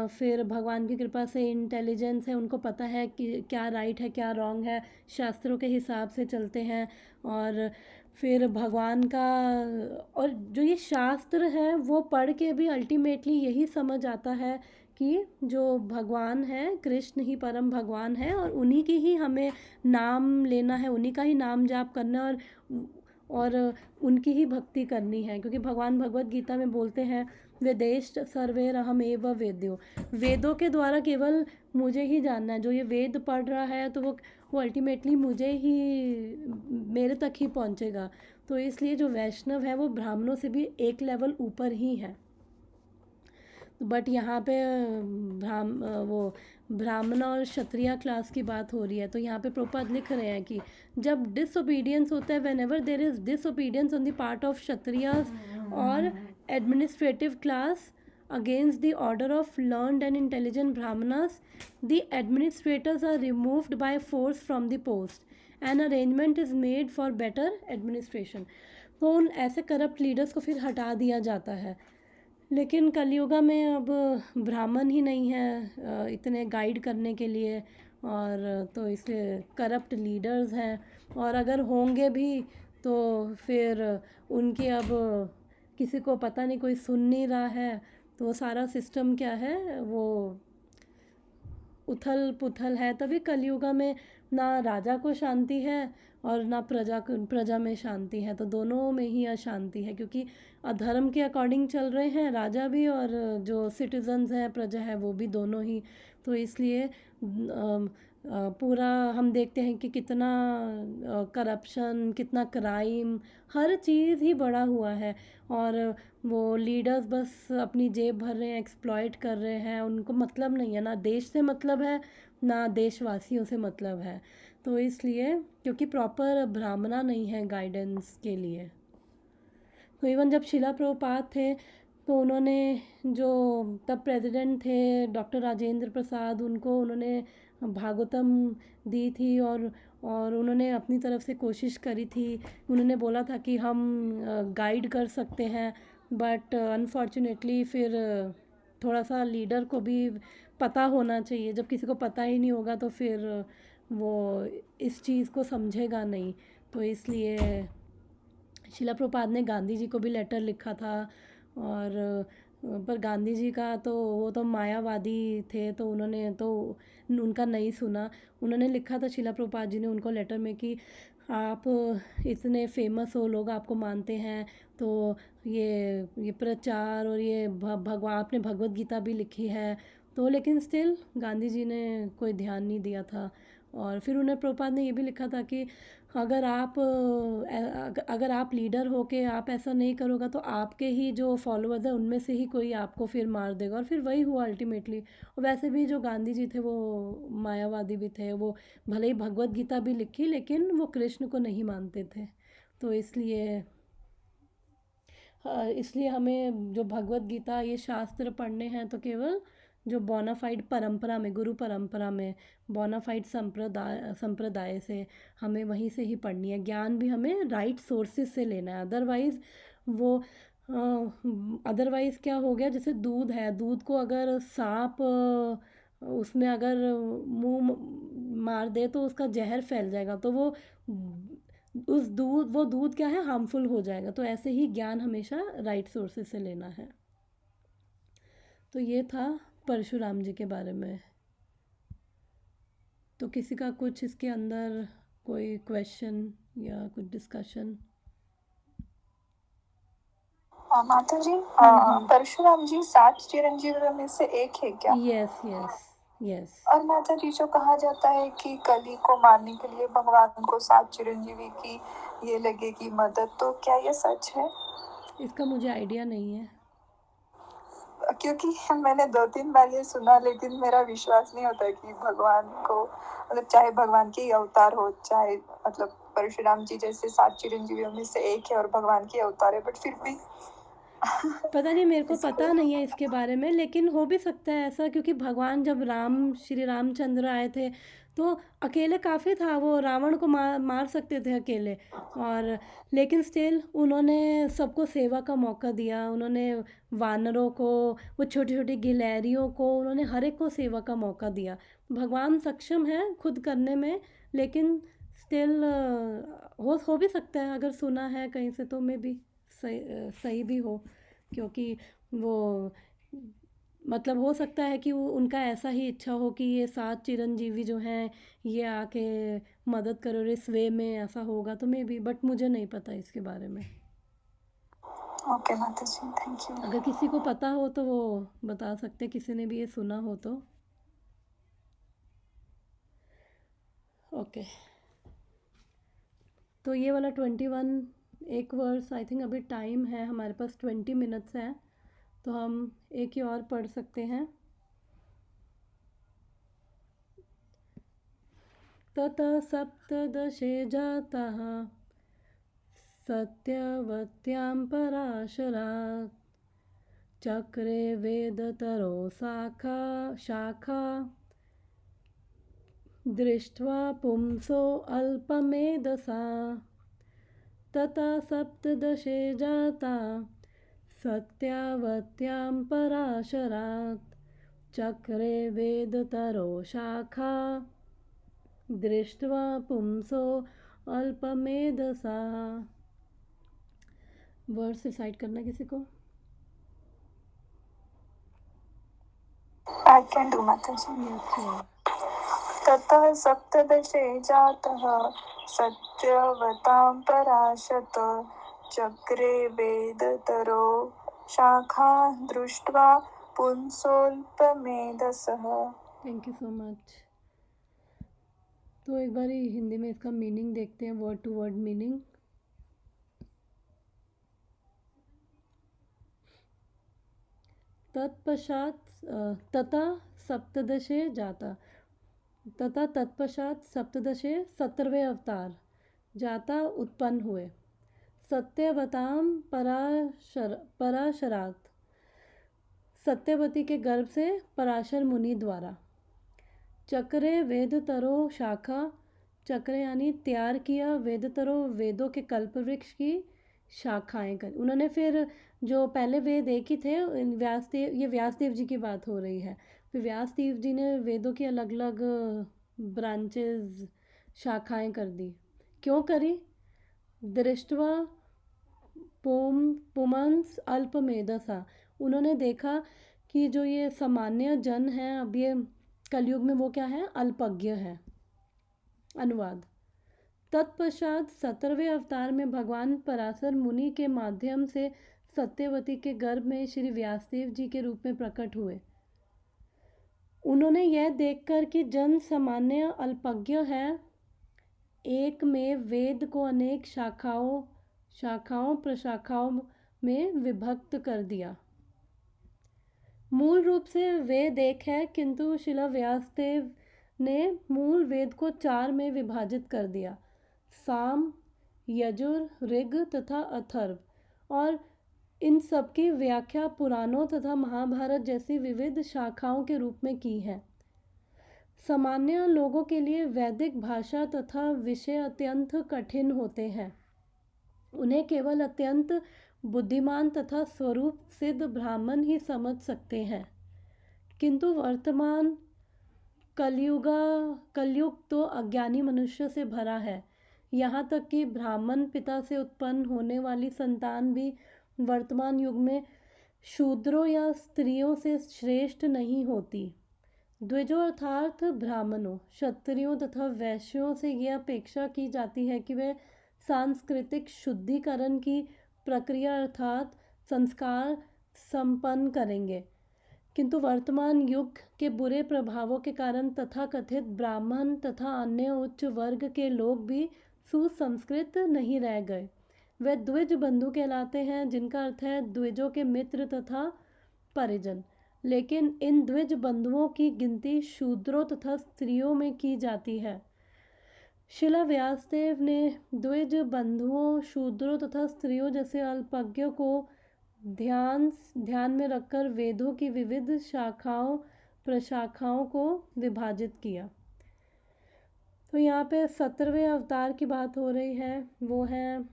फिर भगवान की कृपा से इंटेलिजेंस है, उनको पता है कि क्या राइट है क्या रॉन्ग है, शास्त्रों के हिसाब से चलते हैं। और फिर भगवान का, और जो ये शास्त्र है वो पढ़ के भी अल्टीमेटली यही समझ आता है कि जो भगवान है, कृष्ण ही परम भगवान है, और उन्हीं की ही हमें नाम लेना है, उन्हीं का ही नाम जाप करना है, और उनकी ही भक्ति करनी है। क्योंकि भगवान भगवत गीता में बोलते हैं, वेदेश्च सर्वैरहम एव वेद्यो, वेदों के द्वारा केवल मुझे ही जानना है। जो ये वेद पढ़ रहा है तो वो अल्टीमेटली मुझे ही, मेरे तक ही पहुंचेगा। तो इसलिए जो वैष्णव है वो ब्राह्मणों से भी एक लेवल ऊपर ही है। बट यहाँ पे वो ब्राह्मण और क्षत्रिय क्लास की बात हो रही है, तो यहाँ पे प्रभुपाद लिख रहे हैं कि जब डिसओबीडियंस होता है, whenever there is disobedience on the part of Kshatriyas और administrative class against the order of learned and intelligent brahmanas, the administrators are removed by force from the post. An arrangement is made for better administration. तो उन ऐसे corrupt leaders को फिर हटा दिया जाता है। लेकिन कलयुगा में अब ब्राह्मण ही नहीं है इतने गाइड करने के लिए, और तो इसलिए करप्ट लीडर्स हैं। और अगर होंगे भी तो फिर उनकी अब किसी को पता नहीं, कोई सुन नहीं रहा है। तो सारा सिस्टम क्या है, वो उथल पुथल है। तभी कलयुगा में ना राजा को शांति है और ना प्रजा में शांति है। तो दोनों में ही अशांति है, क्योंकि अधर्म के अकॉर्डिंग चल रहे हैं राजा भी, और जो सिटीजन्स हैं, प्रजा है, वो भी दोनों ही। तो इसलिए पूरा हम देखते हैं कि कितना करप्शन, कितना क्राइम, हर चीज़ ही बढ़ा हुआ है। और वो लीडर्स बस अपनी जेब भर रहे हैं, एक्सप्लॉइट कर रहे हैं। उनको मतलब नहीं है, ना देश से मतलब है ना देशवासियों से मतलब है। तो इसलिए क्योंकि प्रॉपर ब्राह्मणा नहीं है गाइडेंस के लिए। तो इवन जब शिला प्रभुपाद थे तो उन्होंने, जो तब प्रेसिडेंट थे डॉक्टर राजेंद्र प्रसाद, उनको उन्होंने भागवतम दी थी, और उन्होंने अपनी तरफ से कोशिश करी थी। उन्होंने बोला था कि हम गाइड कर सकते हैं, बट अनफॉर्चुनेटली फिर थोड़ा सा लीडर को भी पता होना चाहिए। जब किसी को पता ही नहीं होगा तो फिर वो इस चीज़ को समझेगा नहीं। तो इसलिए शिला प्रभुपाद ने गांधी जी को भी लेटर लिखा था। और पर गांधी जी का तो वो तो मायावादी थे, तो उन्होंने तो उनका नहीं सुना। उन्होंने लिखा था, शिला प्रभुपाद जी ने उनको लेटर में, कि आप इतने फेमस हो, लोग आपको मानते हैं, तो ये प्रचार और ये भगवान, आपने भगवत गीता भी लिखी है। तो लेकिन स्टिल गांधी जी ने कोई ध्यान नहीं दिया था। और फिर उन्हें प्रभुपाद ने ये भी लिखा था कि अगर आप लीडर हो के आप ऐसा नहीं करोगे तो आपके ही जो फॉलोअर्स हैं उनमें से ही कोई आपको फिर मार देगा। और फिर वही हुआ अल्टीमेटली। और वैसे भी जो गांधी जी थे वो मायावादी भी थे। वो भले ही भगवत गीता भी लिखी, लेकिन वो कृष्ण को नहीं मानते थे। तो इसलिए हमें जो भगवत गीता, ये शास्त्र पढ़ने हैं तो केवल जो बोनाफाइड परंपरा में, गुरु परंपरा में, बोनाफाइड संप्रदाय से हमें वहीं से ही पढ़नी है। ज्ञान भी हमें राइट सोर्सेज से लेना है, अदरवाइज़ क्या हो गया, जैसे दूध है, दूध को अगर सांप उसमें अगर मुंह मार दे तो उसका जहर फैल जाएगा, तो वो दूध क्या है, हार्मफुल हो जाएगा। तो ऐसे ही ज्ञान हमेशा राइट सोर्सेज से लेना है। तो ये था परशुराम जी के बारे में। तो किसी का कुछ इसके अंदर कोई क्वेश्चन या कुछ डिस्कशन? माता जी, परशुराम जी 7 चिरंजीवियों में से एक है क्या? यस। और माता जी, जो कहा जाता है कि कली को मारने के लिए भगवान को 7 चिरंजीवी की ये लगेगी मदद, तो क्या ये सच है? इसका मुझे आइडिया नहीं है, क्योंकि मैंने 2-3 बार ये सुना, लेकिन मेरा विश्वास नहीं होता कि भगवान को, मतलब चाहे भगवान के अवतार हो, चाहे मतलब परशुराम जी जैसे 7 चिरंजीवियों में से एक है और भगवान के अवतार है, बट फिर भी पता नहीं, मेरे को पता नहीं है इसके बारे में, लेकिन हो भी सकता है ऐसा, क्योंकि भगवान जब श्री रामचंद्र आए थे तो अकेले काफ़ी था, वो रावण को मार सकते थे अकेले, और लेकिन स्टिल उन्होंने सबको सेवा का मौका दिया। उन्होंने वानरों को, वो छोटी छोटी गिलहरियों को, उन्होंने हर एक को सेवा का मौका दिया। भगवान सक्षम है खुद करने में, लेकिन स्टिल हो भी सकता है, अगर सुना है कहीं से तो मे भी सही भी हो, क्योंकि वो मतलब हो सकता है कि वो उनका ऐसा ही इच्छा हो कि ये 7 चिरंजीवी जो हैं ये आके मदद करो, इस वे में ऐसा होगा तो मे बी, बट मुझे नहीं पता इसके बारे में। ओके माता जी, थैंक यू। अगर किसी को पता हो तो वो बता सकते, किसी ने भी ये सुना हो तो। ओके, तो ये वाला 21 एक वर्स, आई थिंक अभी टाइम है हमारे पास 20 मिनट्स है, तो हम एक ही और पढ़ सकते हैं। ततः सप्तदशे जातः सत्यवत्यां पराशरात् चक्रे वेदतरो शाखा दृष्ट्वा पुंसो अल्पमेधसा। तथा सप्तदशे जाता सत्यावत्यां पराशरात् चक्रे वेदतरो शाखा दृष्ट्वा पुंसो अल्पमेधसा। वर्ड रिसाइट करना किसी को? आई कैन डू माता जी। ततः सप्तदशे जातः सत्यवतां पराशत चक्रे वेदतरो शाखा दृष्ट्वा पुंसोऽल्पमेधसः। Thank you so much. तो एक बार हिंदी में इसका मीनिंग देखते हैं, वर्ड टू वर्ड मीनिंग। तत्पश्चात तथा सप्तदशे जाता, तथा तत्पश्चात सप्तदशे 17वें अवतार जाता उत्पन्न हुए, सत्यवताम पराशरात सत्यवती के गर्भ से पराशर मुनि द्वारा। चक्रे वेदतरो शाखा, चक्र यानी तैयार किया, वेदतरो वेदों के कल्प वृक्ष की शाखाएं कर। उन्होंने फिर जो पहले वेद एक ही थे, व्यासदेव, ये व्यासदेव जी की बात हो रही है, फिर व्यासदेव जी ने वेदों की अलग अलग ब्रांचेस, शाखाएं कर दी। क्यों करी? दृष्टवा पुमंस अल्पमेधसा, उन्होंने देखा कि जो ये सामान्य जन हैं अब ये कलयुग में, वो क्या है, अल्पज्ञ है। अनुवाद। तत्पश्चात 17वें अवतार में भगवान पराशर मुनि के माध्यम से सत्यवती के गर्भ में श्री व्यासदेव जी के रूप में प्रकट हुए। उन्होंने यह देखकर कि जन सामान्य अल्पज्ञ है, एक में वेद को अनेक शाखाओं प्रशाखाओं में विभक्त कर दिया। मूल रूप से वेद एक है, किंतु शिला व्यासदेव ने मूल वेद को 4 में विभाजित कर दिया, साम, यजुर, ऋग तथा अथर्व, और इन सब की व्याख्या पुराणों तथा महाभारत जैसी विविध शाखाओं के रूप में की है। सामान्य लोगों के लिए वैदिक भाषा तथा विषय अत्यंत कठिन होते हैं। उन्हें केवल अत्यंत बुद्धिमान तथा स्वरूप सिद्ध ब्राह्मण ही समझ सकते हैं। किंतु वर्तमान कलयुग तो अज्ञानी मनुष्य से भरा है। यहाँ तक कि ब्राह्मण पिता से उत्पन्न होने वाली संतान भी वर्तमान युग में शूद्रों या स्त्रियों से श्रेष्ठ नहीं होती। द्विजों अर्थात ब्राह्मणों, क्षत्रियों तथा वैश्यों से यह अपेक्षा की जाती है कि वे सांस्कृतिक शुद्धिकरण की प्रक्रिया अर्थात संस्कार संपन्न करेंगे। किंतु वर्तमान युग के बुरे प्रभावों के कारण तथाकथित ब्राह्मण तथा अन्य उच्च वर्ग के लोग भी सुसंस्कृत नहीं रह गए। वे द्विज बंधु कहलाते हैं, जिनका अर्थ है द्विजों के मित्र तथा परिजन। लेकिन इन द्विज बंधुओं की गिनती शूद्रों तथा स्त्रियों में की जाती है। शिला व्यासदेव ने द्विज बंधुओं, शूद्रों तथा स्त्रियों जैसे अल्पज्ञों को ध्यान में रखकर वेदों की विविध शाखाओं प्रशाखाओं को विभाजित किया। तो यहाँ पे 17वें अवतार की बात हो रही है। वो है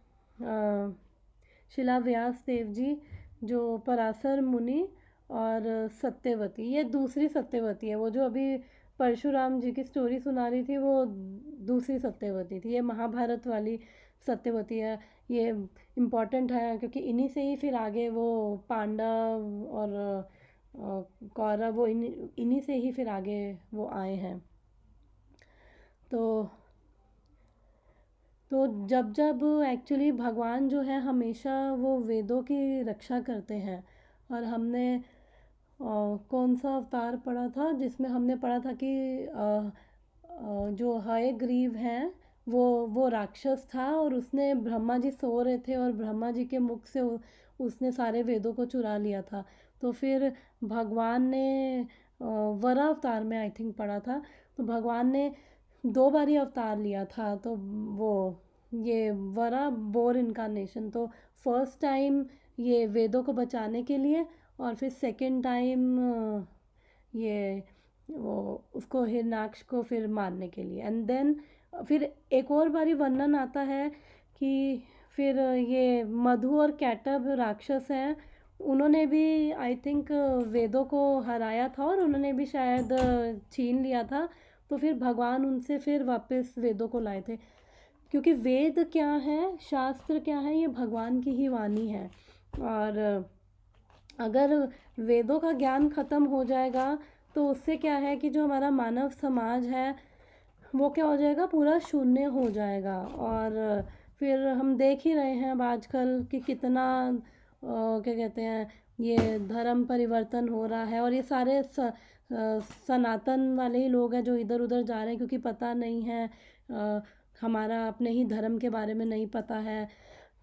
शिला व्यासदेव जी, जो पराशर मुनि और सत्यवती, ये दूसरी सत्यवती है। वो जो अभी परशुराम जी की स्टोरी सुना रही थी वो दूसरी सत्यवती थी। ये महाभारत वाली सत्यवती है। ये इम्पॉर्टेंट है क्योंकि इन्हीं से ही फिर आगे वो पांडव और कौरव, वो इन्हीं से ही फिर आगे वो आए हैं। तो जब एक्चुअली भगवान जो है हमेशा वो वेदों की रक्षा करते हैं। और हमने कौन सा अवतार पढ़ा था जिसमें हमने पढ़ा था कि जो हयग्रीव हैं वो राक्षस था और उसने, ब्रह्मा जी सो रहे थे और ब्रह्मा जी के मुख से उसने सारे वेदों को चुरा लिया था। तो फिर भगवान ने वरा अवतार में आई थिंक पढ़ा था, तो भगवान ने 2 बारी अवतार लिया था। तो वो ये वरा बोर इनकारनेशन, तो फर्स्ट टाइम ये वेदों को बचाने के लिए और फिर सेकंड टाइम ये वो उसको हिरण्याक्ष को फिर मारने के लिए। एंड देन फिर एक और बारी वर्णन आता है कि फिर ये मधु और कैटब राक्षस हैं, उन्होंने भी आई थिंक वेदों को हराया था और उन्होंने भी शायद छीन लिया था। तो फिर भगवान उनसे फिर वापस वेदों को लाए थे, क्योंकि वेद क्या है, शास्त्र क्या है, ये भगवान की ही वाणी है। और अगर वेदों का ज्ञान ख़त्म हो जाएगा तो उससे क्या है कि जो हमारा मानव समाज है वो क्या हो जाएगा, पूरा शून्य हो जाएगा। और फिर हम देख ही रहे हैं अब आजकल कि कितना क्या कहते हैं, ये धर्म परिवर्तन हो रहा है। और ये सारे सनातन वाले ही लोग हैं जो इधर उधर जा रहे हैं, क्योंकि पता नहीं है, हमारा अपने ही धर्म के बारे में नहीं पता है।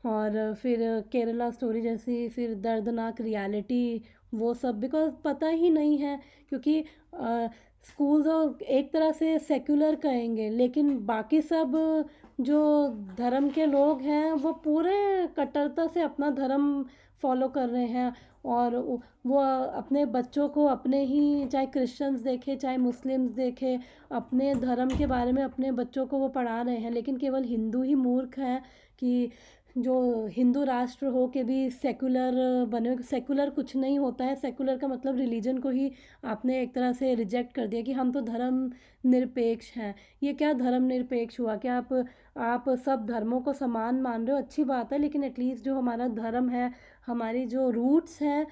और फिर केरला स्टोरी जैसी फिर दर्दनाक रियलिटी, वो सब बिकॉज पता ही नहीं है। क्योंकि स्कूल्स एक तरह से सेक्युलर कहेंगे, लेकिन बाकी सब जो धर्म के लोग हैं वो पूरे कट्टरता से अपना धर्म फॉलो कर रहे हैं। और वो अपने बच्चों को अपने ही, चाहे क्रिश्चियंस देखे चाहे मुस्लिम्स देखे, अपने धर्म के बारे में अपने बच्चों को वो पढ़ा रहे हैं। लेकिन केवल हिंदू ही मूर्ख हैं कि जो हिंदू राष्ट्र हो के भी सेकुलर बने। सेकुलर कुछ नहीं होता है, सेकुलर का मतलब रिलीजन को ही आपने एक तरह से रिजेक्ट कर दिया कि हम तो धर्म निरपेक्ष हैं। ये क्या धर्म निरपेक्ष हुआ? क्या आप सब धर्मों को समान मान रहे हो? अच्छी बात है, लेकिन एटलीस्ट जो हमारा धर्म है, हमारी जो रूट्स हैं,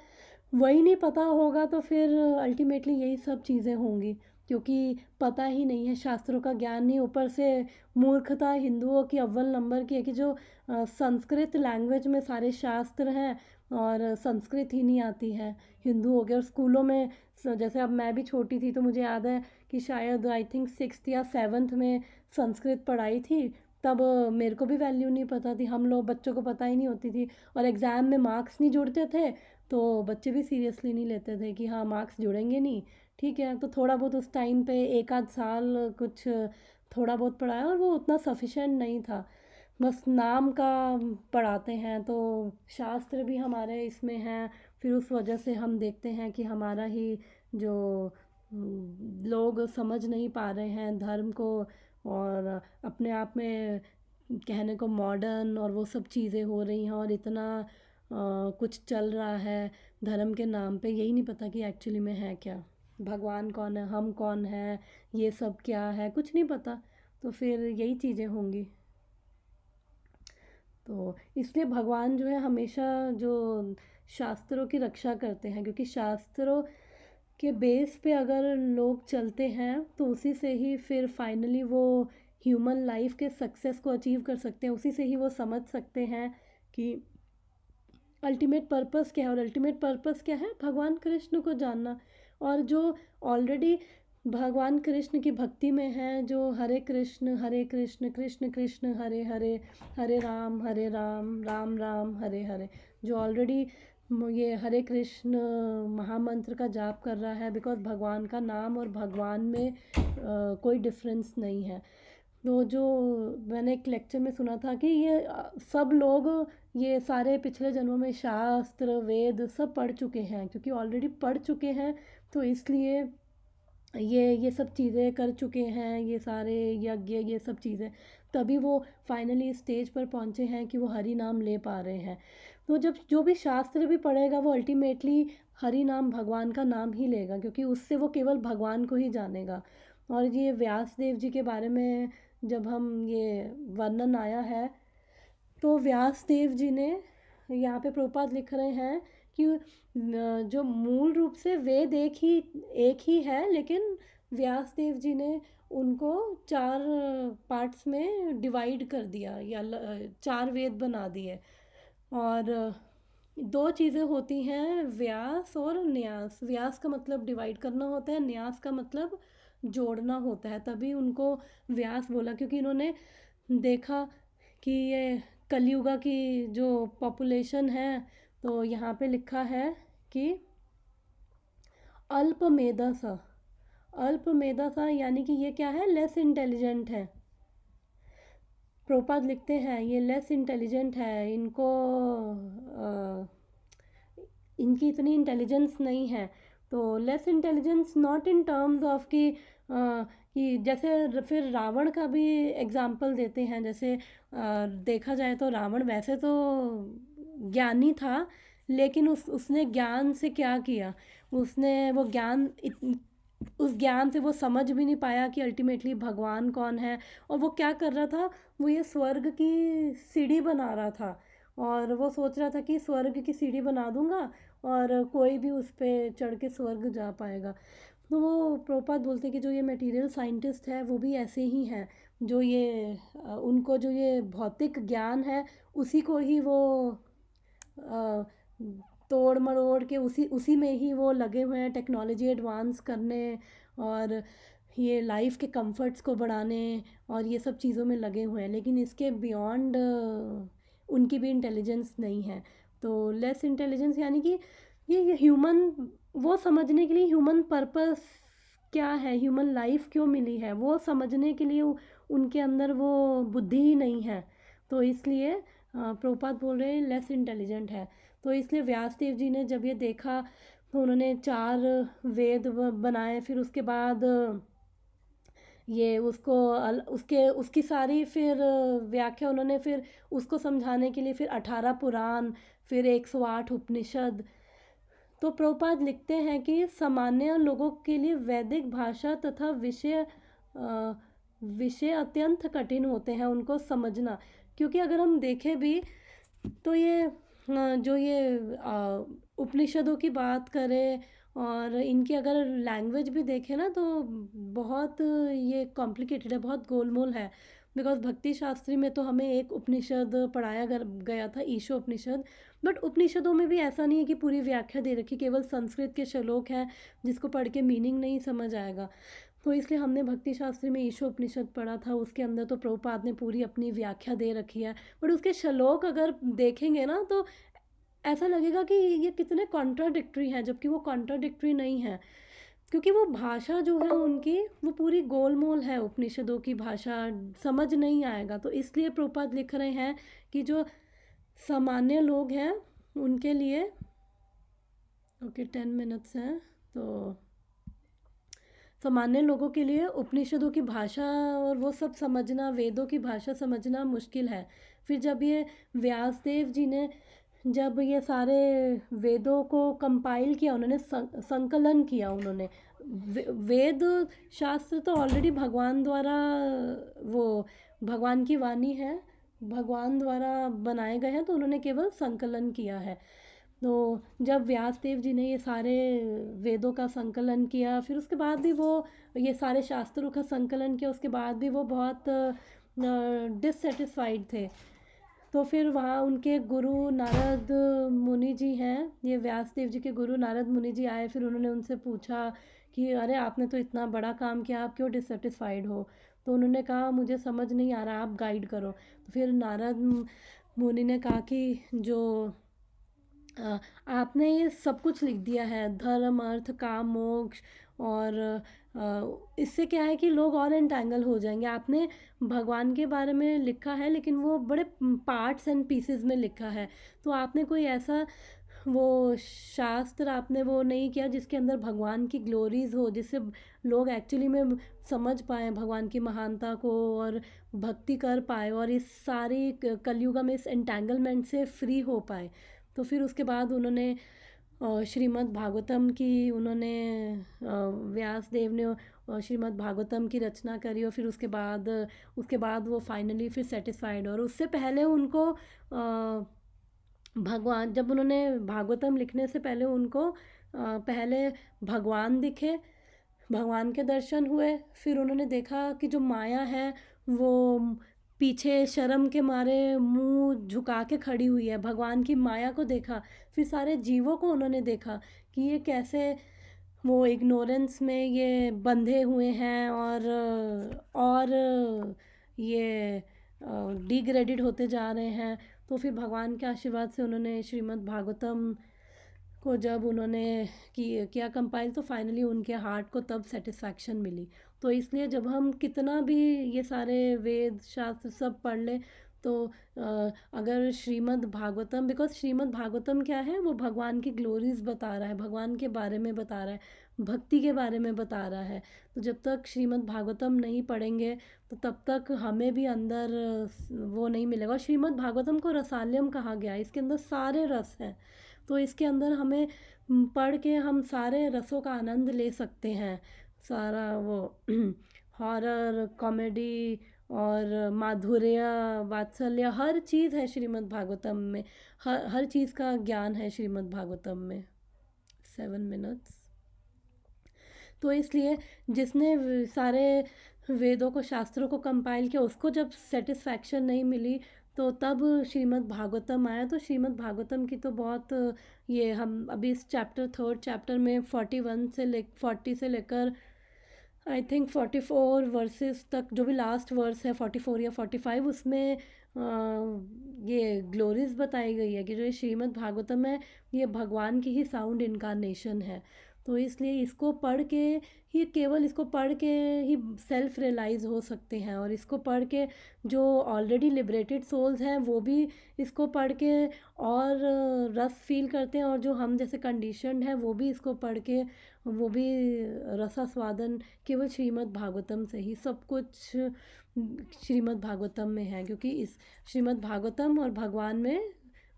वही नहीं पता होगा तो फिर अल्टीमेटली यही सब चीज़ें होंगी, क्योंकि पता ही नहीं है, शास्त्रों का ज्ञान नहीं। ऊपर से मूर्खता हिंदुओं की अव्वल नंबर की है कि जो संस्कृत लैंग्वेज में सारे शास्त्र हैं और संस्कृत ही नहीं आती है हिंदू हो गए। और स्कूलों में जैसे अब मैं भी छोटी थी तो मुझे याद है कि शायद आई थिंक 6th या 7th में संस्कृत पढ़ाई थी, तब मेरे को भी वैल्यू नहीं पता थी, हम लोग बच्चों को पता ही नहीं होती थी। और एग्ज़ाम में मार्क्स नहीं जुड़ते थे तो बच्चे भी सीरियसली नहीं लेते थे कि हाँ मार्क्स जुड़ेंगे नहीं, ठीक है। तो थोड़ा बहुत उस टाइम पे 1 आध साल कुछ थोड़ा बहुत पढ़ाया और वो उतना सफिशेंट नहीं था। बस नाम का पढ़ाते हैं। तो शास्त्र भी हमारे इसमें हैं, फिर उस वजह से हम देखते हैं कि हमारा ही जो लोग समझ नहीं पा रहे हैं धर्म को, और अपने आप में कहने को मॉडर्न और वो सब चीज़ें हो रही हैं, और इतना कुछ चल रहा है धर्म के नाम पे, यही नहीं पता कि एक्चुअली में है क्या, भगवान कौन है, हम कौन है, ये सब क्या है, कुछ नहीं पता। तो फिर यही चीज़ें होंगी। तो इसलिए भगवान जो है हमेशा जो शास्त्रों की रक्षा करते हैं, क्योंकि शास्त्रों के बेस पे अगर लोग चलते हैं तो उसी से ही फिर फाइनली वो ह्यूमन लाइफ के सक्सेस को अचीव कर सकते हैं, उसी से ही वो समझ सकते हैं कि अल्टीमेट पर्पस क्या है। और अल्टीमेट पर्पस क्या है? भगवान कृष्ण को जानना। और जो ऑलरेडी भगवान कृष्ण की भक्ति में है, जो हरे कृष्ण कृष्ण कृष्ण हरे हरे, हरे राम राम राम हरे हरे, जो ऑलरेडी ये हरे कृष्ण महामंत्र का जाप कर रहा है, बिकॉज भगवान का नाम और भगवान में कोई डिफरेंस नहीं है। तो जो मैंने एक लेक्चर में सुना था कि ये सब लोग ये सारे पिछले जन्मों में शास्त्र वेद सब पढ़ चुके हैं, क्योंकि ऑलरेडी पढ़ चुके हैं तो इसलिए ये सब चीज़ें कर चुके हैं, ये सारे यज्ञ ये सब चीज़ें, तभी वो फाइनली स्टेज पर पहुँचे हैं कि वो हरि नाम ले पा रहे हैं। तो जब जो भी शास्त्र भी पढ़ेगा वो अल्टीमेटली हरि नाम भगवान का नाम ही लेगा, क्योंकि उससे वो केवल भगवान को ही जानेगा। और ये व्यास देव जी के बारे में जब हम ये वर्णन आया है, तो व्यास देव जी ने यहाँ पे प्रभुपाद लिख रहे हैं कि जो मूल रूप से वेद एक ही है, लेकिन व्यास देव जी ने उनको 4 पार्ट्स में डिवाइड कर दिया, या 4 वेद बना दिए। और 2 चीज़ें होती हैं, व्यास और न्यास। व्यास का मतलब डिवाइड करना होता है, न्यास का मतलब जोड़ना होता है। तभी उनको व्यास बोला, क्योंकि इन्होंने देखा कि ये कलयुगा की जो पॉपुलेशन है, तो यहाँ पे लिखा है कि अल्प मेधा यानी कि ये क्या है? लेस इंटेलिजेंट है। प्रभुपाद लिखते हैं ये लेस इंटेलिजेंट है, इनकी इतनी इंटेलिजेंस नहीं है। तो less intelligence not in terms of कि जैसे फिर रावण का भी एग्जाम्पल देते हैं। जैसे देखा जाए तो रावण वैसे तो ज्ञानी था, लेकिन उसने ज्ञान से क्या किया, उसने वो उस ज्ञान से वो समझ भी नहीं पाया कि अल्टीमेटली भगवान कौन है। और वो क्या कर रहा था, वो ये स्वर्ग की सीढ़ी बना रहा था, और वो सोच रहा था कि स्वर्ग की सीढ़ी बना दूंगा और कोई भी उस पर चढ़ के स्वर्ग जा पाएगा। तो वो प्रभुपाद बोलते कि जो ये मटेरियल साइंटिस्ट है वो भी ऐसे ही हैं, जो ये उनको जो ये भौतिक ज्ञान है उसी को ही वो अ, तोड़ मरोड़ के उसी में ही वो लगे हुए हैं, टेक्नोलॉजी एडवांस करने और ये लाइफ के कंफर्ट्स को बढ़ाने और ये सब चीज़ों में लगे हुए हैं। लेकिन इसके बियॉन्ड उनकी भी इंटेलिजेंस नहीं है। तो लेस इंटेलिजेंस यानी कि ये ह्यूमन, वो समझने के लिए ह्यूमन पर्पस क्या है, ह्यूमन लाइफ क्यों मिली है, वो समझने के लिए उनके अंदर वो बुद्धि ही नहीं है। तो इसलिए प्रभुपाद बोल रहे हैं लेस इंटेलिजेंट है। तो इसलिए व्यासदेव जी ने जब ये देखा तो उन्होंने 4 वेद बनाए। फिर उसके बाद ये उसकी सारी फिर व्याख्या उन्होंने फिर उसको समझाने के लिए फिर 18 पुराण, फिर 108 उपनिषद। तो प्रभुपाद लिखते हैं कि सामान्य लोगों के लिए वैदिक भाषा तथा विषय अत्यंत कठिन होते हैं उनको समझना। क्योंकि अगर हम देखें भी तो ये जो ये उपनिषदों की बात करें और इनकी अगर लैंग्वेज भी देखें ना, तो बहुत ये कॉम्प्लिकेटेड है, बहुत गोलमोल है। बिकॉज भक्ति शास्त्री में तो हमें एक उपनिषद पढ़ाया गया था, ईशो उपनिषद। बट उपनिषदों में भी ऐसा नहीं है कि पूरी व्याख्या दे रखी, केवल संस्कृत के श्लोक हैं जिसको पढ़ के मीनिंग नहीं समझ आएगा। तो इसलिए हमने भक्ति शास्त्री में ईशो उपनिषद पढ़ा था, उसके अंदर तो प्रभुपाद ने पूरी अपनी व्याख्या दे रखी है। बट उसके श्लोक अगर देखेंगे ना तो ऐसा लगेगा कि ये कितने कॉन्ट्राडिक्टरी हैं, जबकि वो कॉन्ट्राडिक्टरी नहीं है। क्योंकि वो भाषा जो है उनकी वो पूरी गोलमोल है, उपनिषदों की भाषा समझ नहीं आएगा। तो इसलिए प्रभुपाद लिख रहे हैं कि जो सामान्य लोग हैं उनके लिए, ओके 10 मिनट्स हैं, तो सामान्य लोगों के लिए उपनिषदों की भाषा और वो सब समझना, वेदों की भाषा समझना मुश्किल है। फिर जब ये व्यासदेव जी ने जब ये सारे वेदों को कंपाइल किया, उन्होंने संकलन किया, उन्होंने वेद शास्त्र तो ऑलरेडी भगवान द्वारा, वो भगवान की वाणी है, भगवान द्वारा बनाए गए हैं, तो उन्होंने केवल संकलन किया है। तो जब व्यासदेव जी ने ये सारे वेदों का संकलन किया, फिर उसके बाद भी वो ये सारे शास्त्रों का संकलन किया, उसके बाद भी वो बहुत डिससेटिस्फाइड थे। तो फिर वहाँ उनके गुरु नारद मुनि जी हैं, ये व्यासदेव जी के गुरु नारद मुनि जी आए, फिर उन्होंने उनसे पूछा कि अरे आपने तो इतना बड़ा काम किया, आप क्यों डिससेटिस्फाइड हो? तो उन्होंने कहा मुझे समझ नहीं आ रहा, आप गाइड करो। तो फिर नारद मुनि ने कहा कि जो आपने ये सब कुछ लिख दिया है, धर्म अर्थ काम मोक्ष, और इससे क्या है कि लोग और एंटेंगल हो जाएंगे। आपने भगवान के बारे में लिखा है लेकिन वो बड़े पार्ट्स एंड पीसेस में लिखा है, तो आपने कोई ऐसा वो शास्त्र आपने वो नहीं किया जिसके अंदर भगवान की ग्लोरीज हो, जिससे लोग एक्चुअली में समझ पाएँ भगवान की महानता को और भक्ति कर पाए और इस सारी कलयुगा में इस एंटेंगलमेंट से फ्री हो पाए। तो फिर उसके बाद उन्होंने श्रीमद् भागवतम की, उन्होंने व्यासदेव ने श्रीमद् भागवतम की रचना करी, और फिर उसके बाद वो फाइनली फिर सेटिस्फाइड। और उससे पहले उनको भगवान, जब उन्होंने भागवतम लिखने से पहले उनको पहले भगवान दिखे, भगवान के दर्शन हुए, फिर उन्होंने देखा कि जो माया है वो पीछे शर्म के मारे मुंह झुका के खड़ी हुई है, भगवान की माया को देखा। फिर सारे जीवों को उन्होंने देखा कि ये कैसे वो इग्नोरेंस में ये बंधे हुए हैं और ये डिग्रेडेड होते जा रहे हैं। तो फिर भगवान के आशीर्वाद से उन्होंने श्रीमद् भागवतम को जब उन्होंने किया कंपाइल, तो फाइनली उनके हार्ट को तब सेटिस्फैक्शन मिली। तो इसलिए जब हम कितना भी ये सारे वेद शास्त्र सब पढ़ लें, तो अगर श्रीमद् भागवतम, बिकॉज श्रीमद् भागवतम क्या है, वो भगवान की ग्लोरीज बता रहा है, भगवान के बारे में बता रहा है, भक्ति के बारे में बता रहा है। तो जब तक श्रीमद् भागवतम नहीं पढ़ेंगे तो तब तक हमें भी अंदर वो नहीं मिलेगा। और श्रीमद् भागवतम को रसाल्यम कहा गया है, इसके अंदर सारे रस हैं। तो इसके अंदर हमें पढ़ के हम सारे रसों का आनंद ले सकते हैं, सारा वो हॉरर, कॉमेडी और माधुर्य, वात्सल्य, हर चीज़ है श्रीमद् भागवतम में, हर चीज़ का ज्ञान है श्रीमद् भागवतम में। 7 मिनट्स। तो इसलिए जिसने सारे वेदों को, शास्त्रों को कंपाइल किया, उसको जब सेटिस्फैक्शन नहीं मिली तो तब श्रीमद् भागवतम आया। तो श्रीमद् भागवतम की तो बहुत, ये हम अभी इस थर्ड चैप्टर में 40 से लेकर आई थिंक 44 वर्सेस तक, जो भी लास्ट वर्स है 44 या 45, उसमें ये ग्लोरीज बताई गई है कि जो ये श्रीमद् भागवतम है ये भगवान की ही साउंड इनकारनेशन है। तो इसलिए इसको पढ़ के ही, केवल इसको पढ़ के ही सेल्फ रियलाइज़ हो सकते हैं, और इसको पढ़ के जो ऑलरेडी लिबरेटेड सोल्स हैं वो भी इसको पढ़ के और रस फील करते हैं, और जो हम जैसे कंडीशनड हैं वो भी इसको पढ़ के वो भी रसास्वादन केवल श्रीमद् भागवतम से ही, सब कुछ श्रीमद् भागवतम में है। क्योंकि इस श्रीमद् भागवतम और भगवान में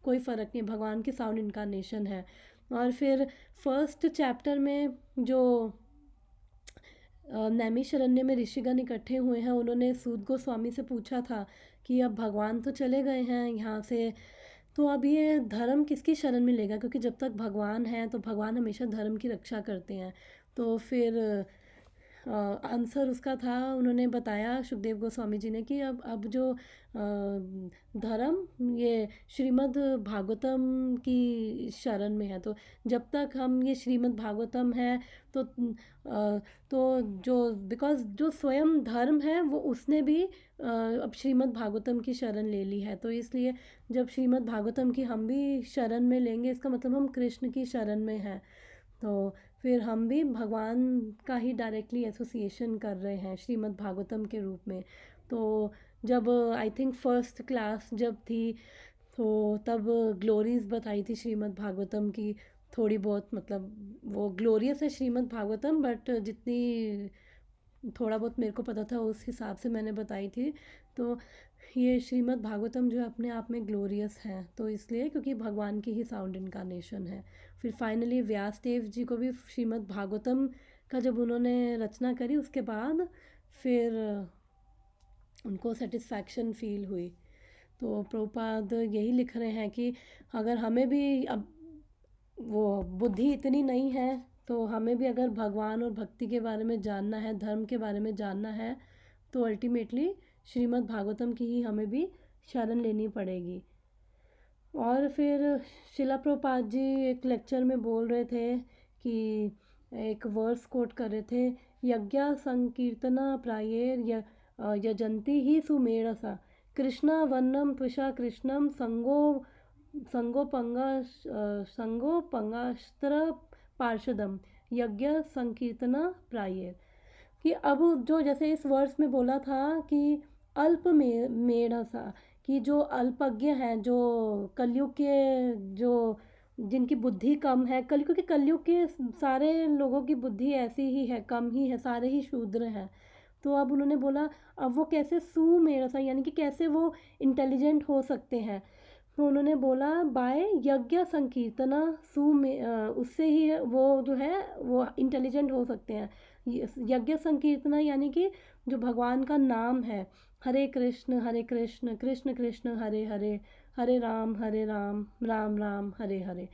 कोई फ़र्क नहीं, भगवान की साउंड इनकारनेशन है। और फिर फर्स्ट चैप्टर में जो नैमिषारण्य में ऋषिगण इकट्ठे हुए हैं, उन्होंने सूत गोस्वामी से पूछा था कि अब भगवान तो चले गए हैं यहाँ से, तो अब ये धर्म किसकी शरण में लेगा, क्योंकि जब तक भगवान है तो भगवान हमेशा धर्म की रक्षा करते हैं। तो फिर आंसर उसका था, उन्होंने बताया सुखदेव गोस्वामी जी ने कि अब जो धर्म ये श्रीमद् भागवतम की शरण में है, तो जब तक हम ये श्रीमद् भागवतम है तो जो, बिकॉज जो स्वयं धर्म है वो उसने भी अब श्रीमद् भागवतम की शरण ले ली है। तो इसलिए जब श्रीमद् भागवतम की हम भी शरण में लेंगे, इसका मतलब हम कृष्ण की शरण में हैं। तो फिर हम भी भगवान का ही डायरेक्टली एसोसिएशन कर रहे हैं श्रीमद् भागवतम के रूप में। तो जब आई थिंक फर्स्ट क्लास जब थी तो तब ग्लोरीज बताई थी श्रीमद् भागवतम की थोड़ी बहुत, मतलब वो ग्लोरियस है श्रीमद् भागवतम, बट जितनी थोड़ा बहुत मेरे को पता था उस हिसाब से मैंने बताई थी। तो ये श्रीमद् भागवतम जो है अपने आप में ग्लोरियस है, तो इसलिए क्योंकि भगवान की ही साउंड इनकारनेशन है। फिर फाइनली व्यास देव जी को भी श्रीमद् भागवतम का जब उन्होंने रचना करी उसके बाद फिर उनको सेटिस्फैक्शन फील हुई। तो प्रभुपाद यही लिख रहे हैं कि अगर हमें भी अब वो बुद्धि इतनी नहीं है तो हमें भी अगर भगवान और भक्ति के बारे में जानना है, धर्म के बारे में जानना है, तो अल्टीमेटली श्रीमद् भागवतम की ही हमें भी शरण लेनी पड़ेगी। और फिर शिला प्रभुपाद जी एक लेक्चर में बोल रहे थे कि एक वर्स कोट कर रहे थे, यज्ञ संकीर्तना प्रायेर यजंती ही सुमेरसा कृष्णा वन्नम त्विषा कृष्णम संगोपंगास्त्र पार्षदम यज्ञ संकीर्तना प्रायेर। कि अब जो जैसे इस वर्ष में बोला था कि अल्प मेढ़सा, कि जो अल्पज्ञ हैं, जो कलयुग के जो जिनकी बुद्धि कम है, क्योंकि कलयुग के सारे लोगों की बुद्धि ऐसी ही है, कम ही है, सारे ही शूद्र हैं। तो अब उन्होंने बोला अब वो कैसे सुमेरसा यानी कि कैसे वो इंटेलिजेंट हो सकते हैं। तो उन्होंने बोला बाय यज्ञ संकीर्तना उससे ही वो जो है वो इंटेलिजेंट हो सकते हैं। यज्ञ संकीर्तना यानी कि जो भगवान का नाम है, हरे कृष्ण कृष्ण कृष्ण हरे हरे, हरे राम राम राम हरे हरे।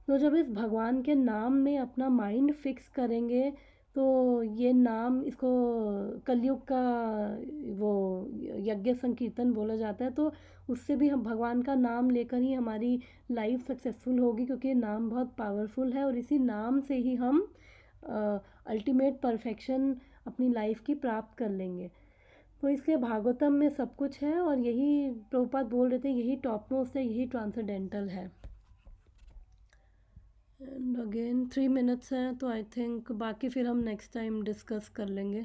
तो जब इस भगवान के नाम में अपना माइंड फिक्स करेंगे तो ये नाम, इसको कलयुग का वो यज्ञ संकीर्तन बोला जाता है। तो उससे भी हम भगवान का नाम लेकर ही हमारी लाइफ सक्सेसफुल होगी, क्योंकि ये नाम बहुत पावरफुल है और इसी नाम से ही हम अल्टीमेट परफेक्शन अपनी लाइफ की प्राप्त कर लेंगे। तो इसलिए भागवतम में सब कुछ है और यही प्रभुपाद बोल रहे थे, यही टॉप मोस्ट है, यही ट्रांसेंडेंटल है। एंड अगेन 3 मिनट्स हैं तो आई थिंक बाकी फिर हम नेक्स्ट टाइम डिस्कस कर लेंगे।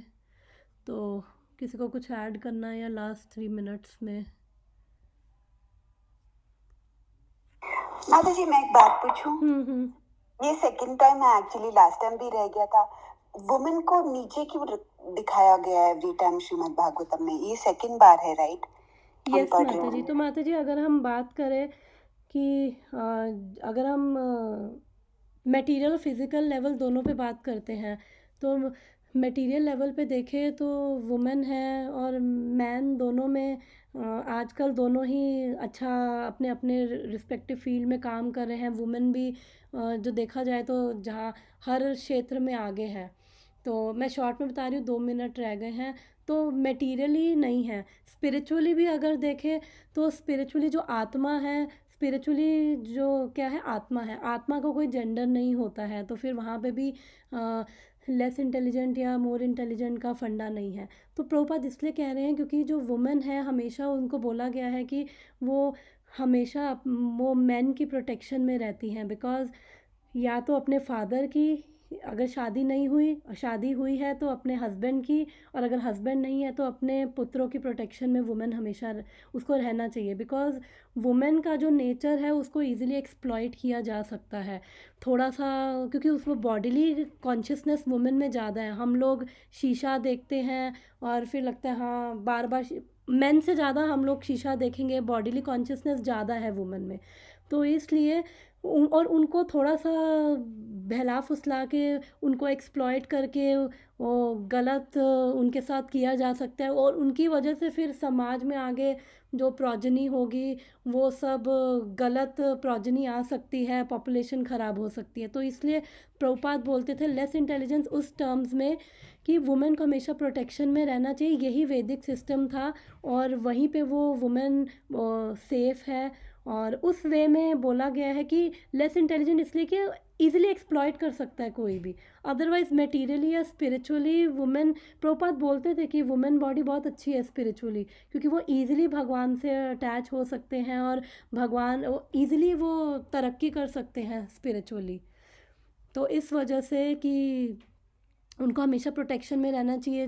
तो किसी को कुछ ऐड करना है या लास्ट 3 मिनट्स में? माता जी मैं एक बात पूछूं? ये सेकंड टाइम है एक्चुअली, लास्ट टाइम भी रह गया था। वुमेन को नीचे क्यों दिखाया गया है एवरी टाइम श्रीमद् भागवतम में? ये सेकंड बार है राइट? यस माता जी। तो माता जी अगर हम बात करें कि अगर हम मटेरियल और फिज़िकल लेवल दोनों पे बात करते हैं, तो मटेरियल लेवल पे देखें तो वुमेन है और मैन दोनों में आजकल दोनों ही अच्छा अपने अपने रिस्पेक्टिव फील्ड में काम कर रहे हैं। वुमेन भी जो देखा जाए तो जहाँ हर क्षेत्र में आगे है। तो मैं शॉर्ट में बता रही हूँ, 2 मिनट रह गए हैं। तो मटेरियली नहीं है, स्पिरिचुअली भी अगर देखें तो स्पिरिचुअली जो आत्मा है, स्पिरिचुअली जो क्या है, आत्मा है, आत्मा का कोई जेंडर नहीं होता है। तो फिर वहाँ पे भी लेस इंटेलिजेंट या मोर इंटेलिजेंट का फंडा नहीं है। तो प्रभुपाद इसलिए कह रहे हैं क्योंकि जो वुमेन है हमेशा उनको बोला गया है कि वो हमेशा वो मैन की प्रोटेक्शन में रहती हैं। बिकॉज़ या तो अपने फादर की, अगर शादी हुई है तो अपने हस्बैंड की, और अगर हस्बैंड नहीं है तो अपने पुत्रों की प्रोटेक्शन में वुमेन हमेशा उसको रहना चाहिए। बिकॉज़ वुमेन का जो नेचर है उसको इजीली एक्सप्लॉइट किया जा सकता है थोड़ा सा, क्योंकि उसमें बॉडीली कॉन्शियसनेस वुमेन में ज़्यादा है। हम लोग शीशा देखते हैं और फिर लगता है हाँ बार बार, मेन से ज़्यादा हम लोग शीशा देखेंगे, बॉडीली कॉन्शियसनेस ज़्यादा है वुमेन में। तो इसलिए और उनको थोड़ा सा बहला फुसला के उनको एक्सप्लॉइट करके वो गलत उनके साथ किया जा सकता है, और उनकी वजह से फिर समाज में आगे जो प्रोजनी होगी वो सब गलत प्रोजनी आ सकती है, पॉपुलेशन ख़राब हो सकती है। तो इसलिए प्रभुपाद बोलते थे लेस इंटेलिजेंस उस टर्म्स में कि वुमेन को हमेशा प्रोटेक्शन में रहना चाहिए। यही वैदिक सिस्टम था और वहीं पे वो वुमेन सेफ़ है। और उस वे में बोला गया है कि लेस इंटेलिजेंट इसलिए कि ईजिली एक्सप्लॉइट कर सकता है कोई भी। अदरवाइज मटेरियली या स्पिरिचुअली वुमेन, प्रभुपाद बोलते थे कि वुमेन बॉडी बहुत अच्छी है स्पिरिचुअली, क्योंकि वो ईजिली भगवान से अटैच हो सकते हैं और भगवान ईजिली वो तरक्की कर सकते हैं स्पिरिचुअली। तो इस वजह से कि उनको हमेशा प्रोटेक्शन में रहना चाहिए,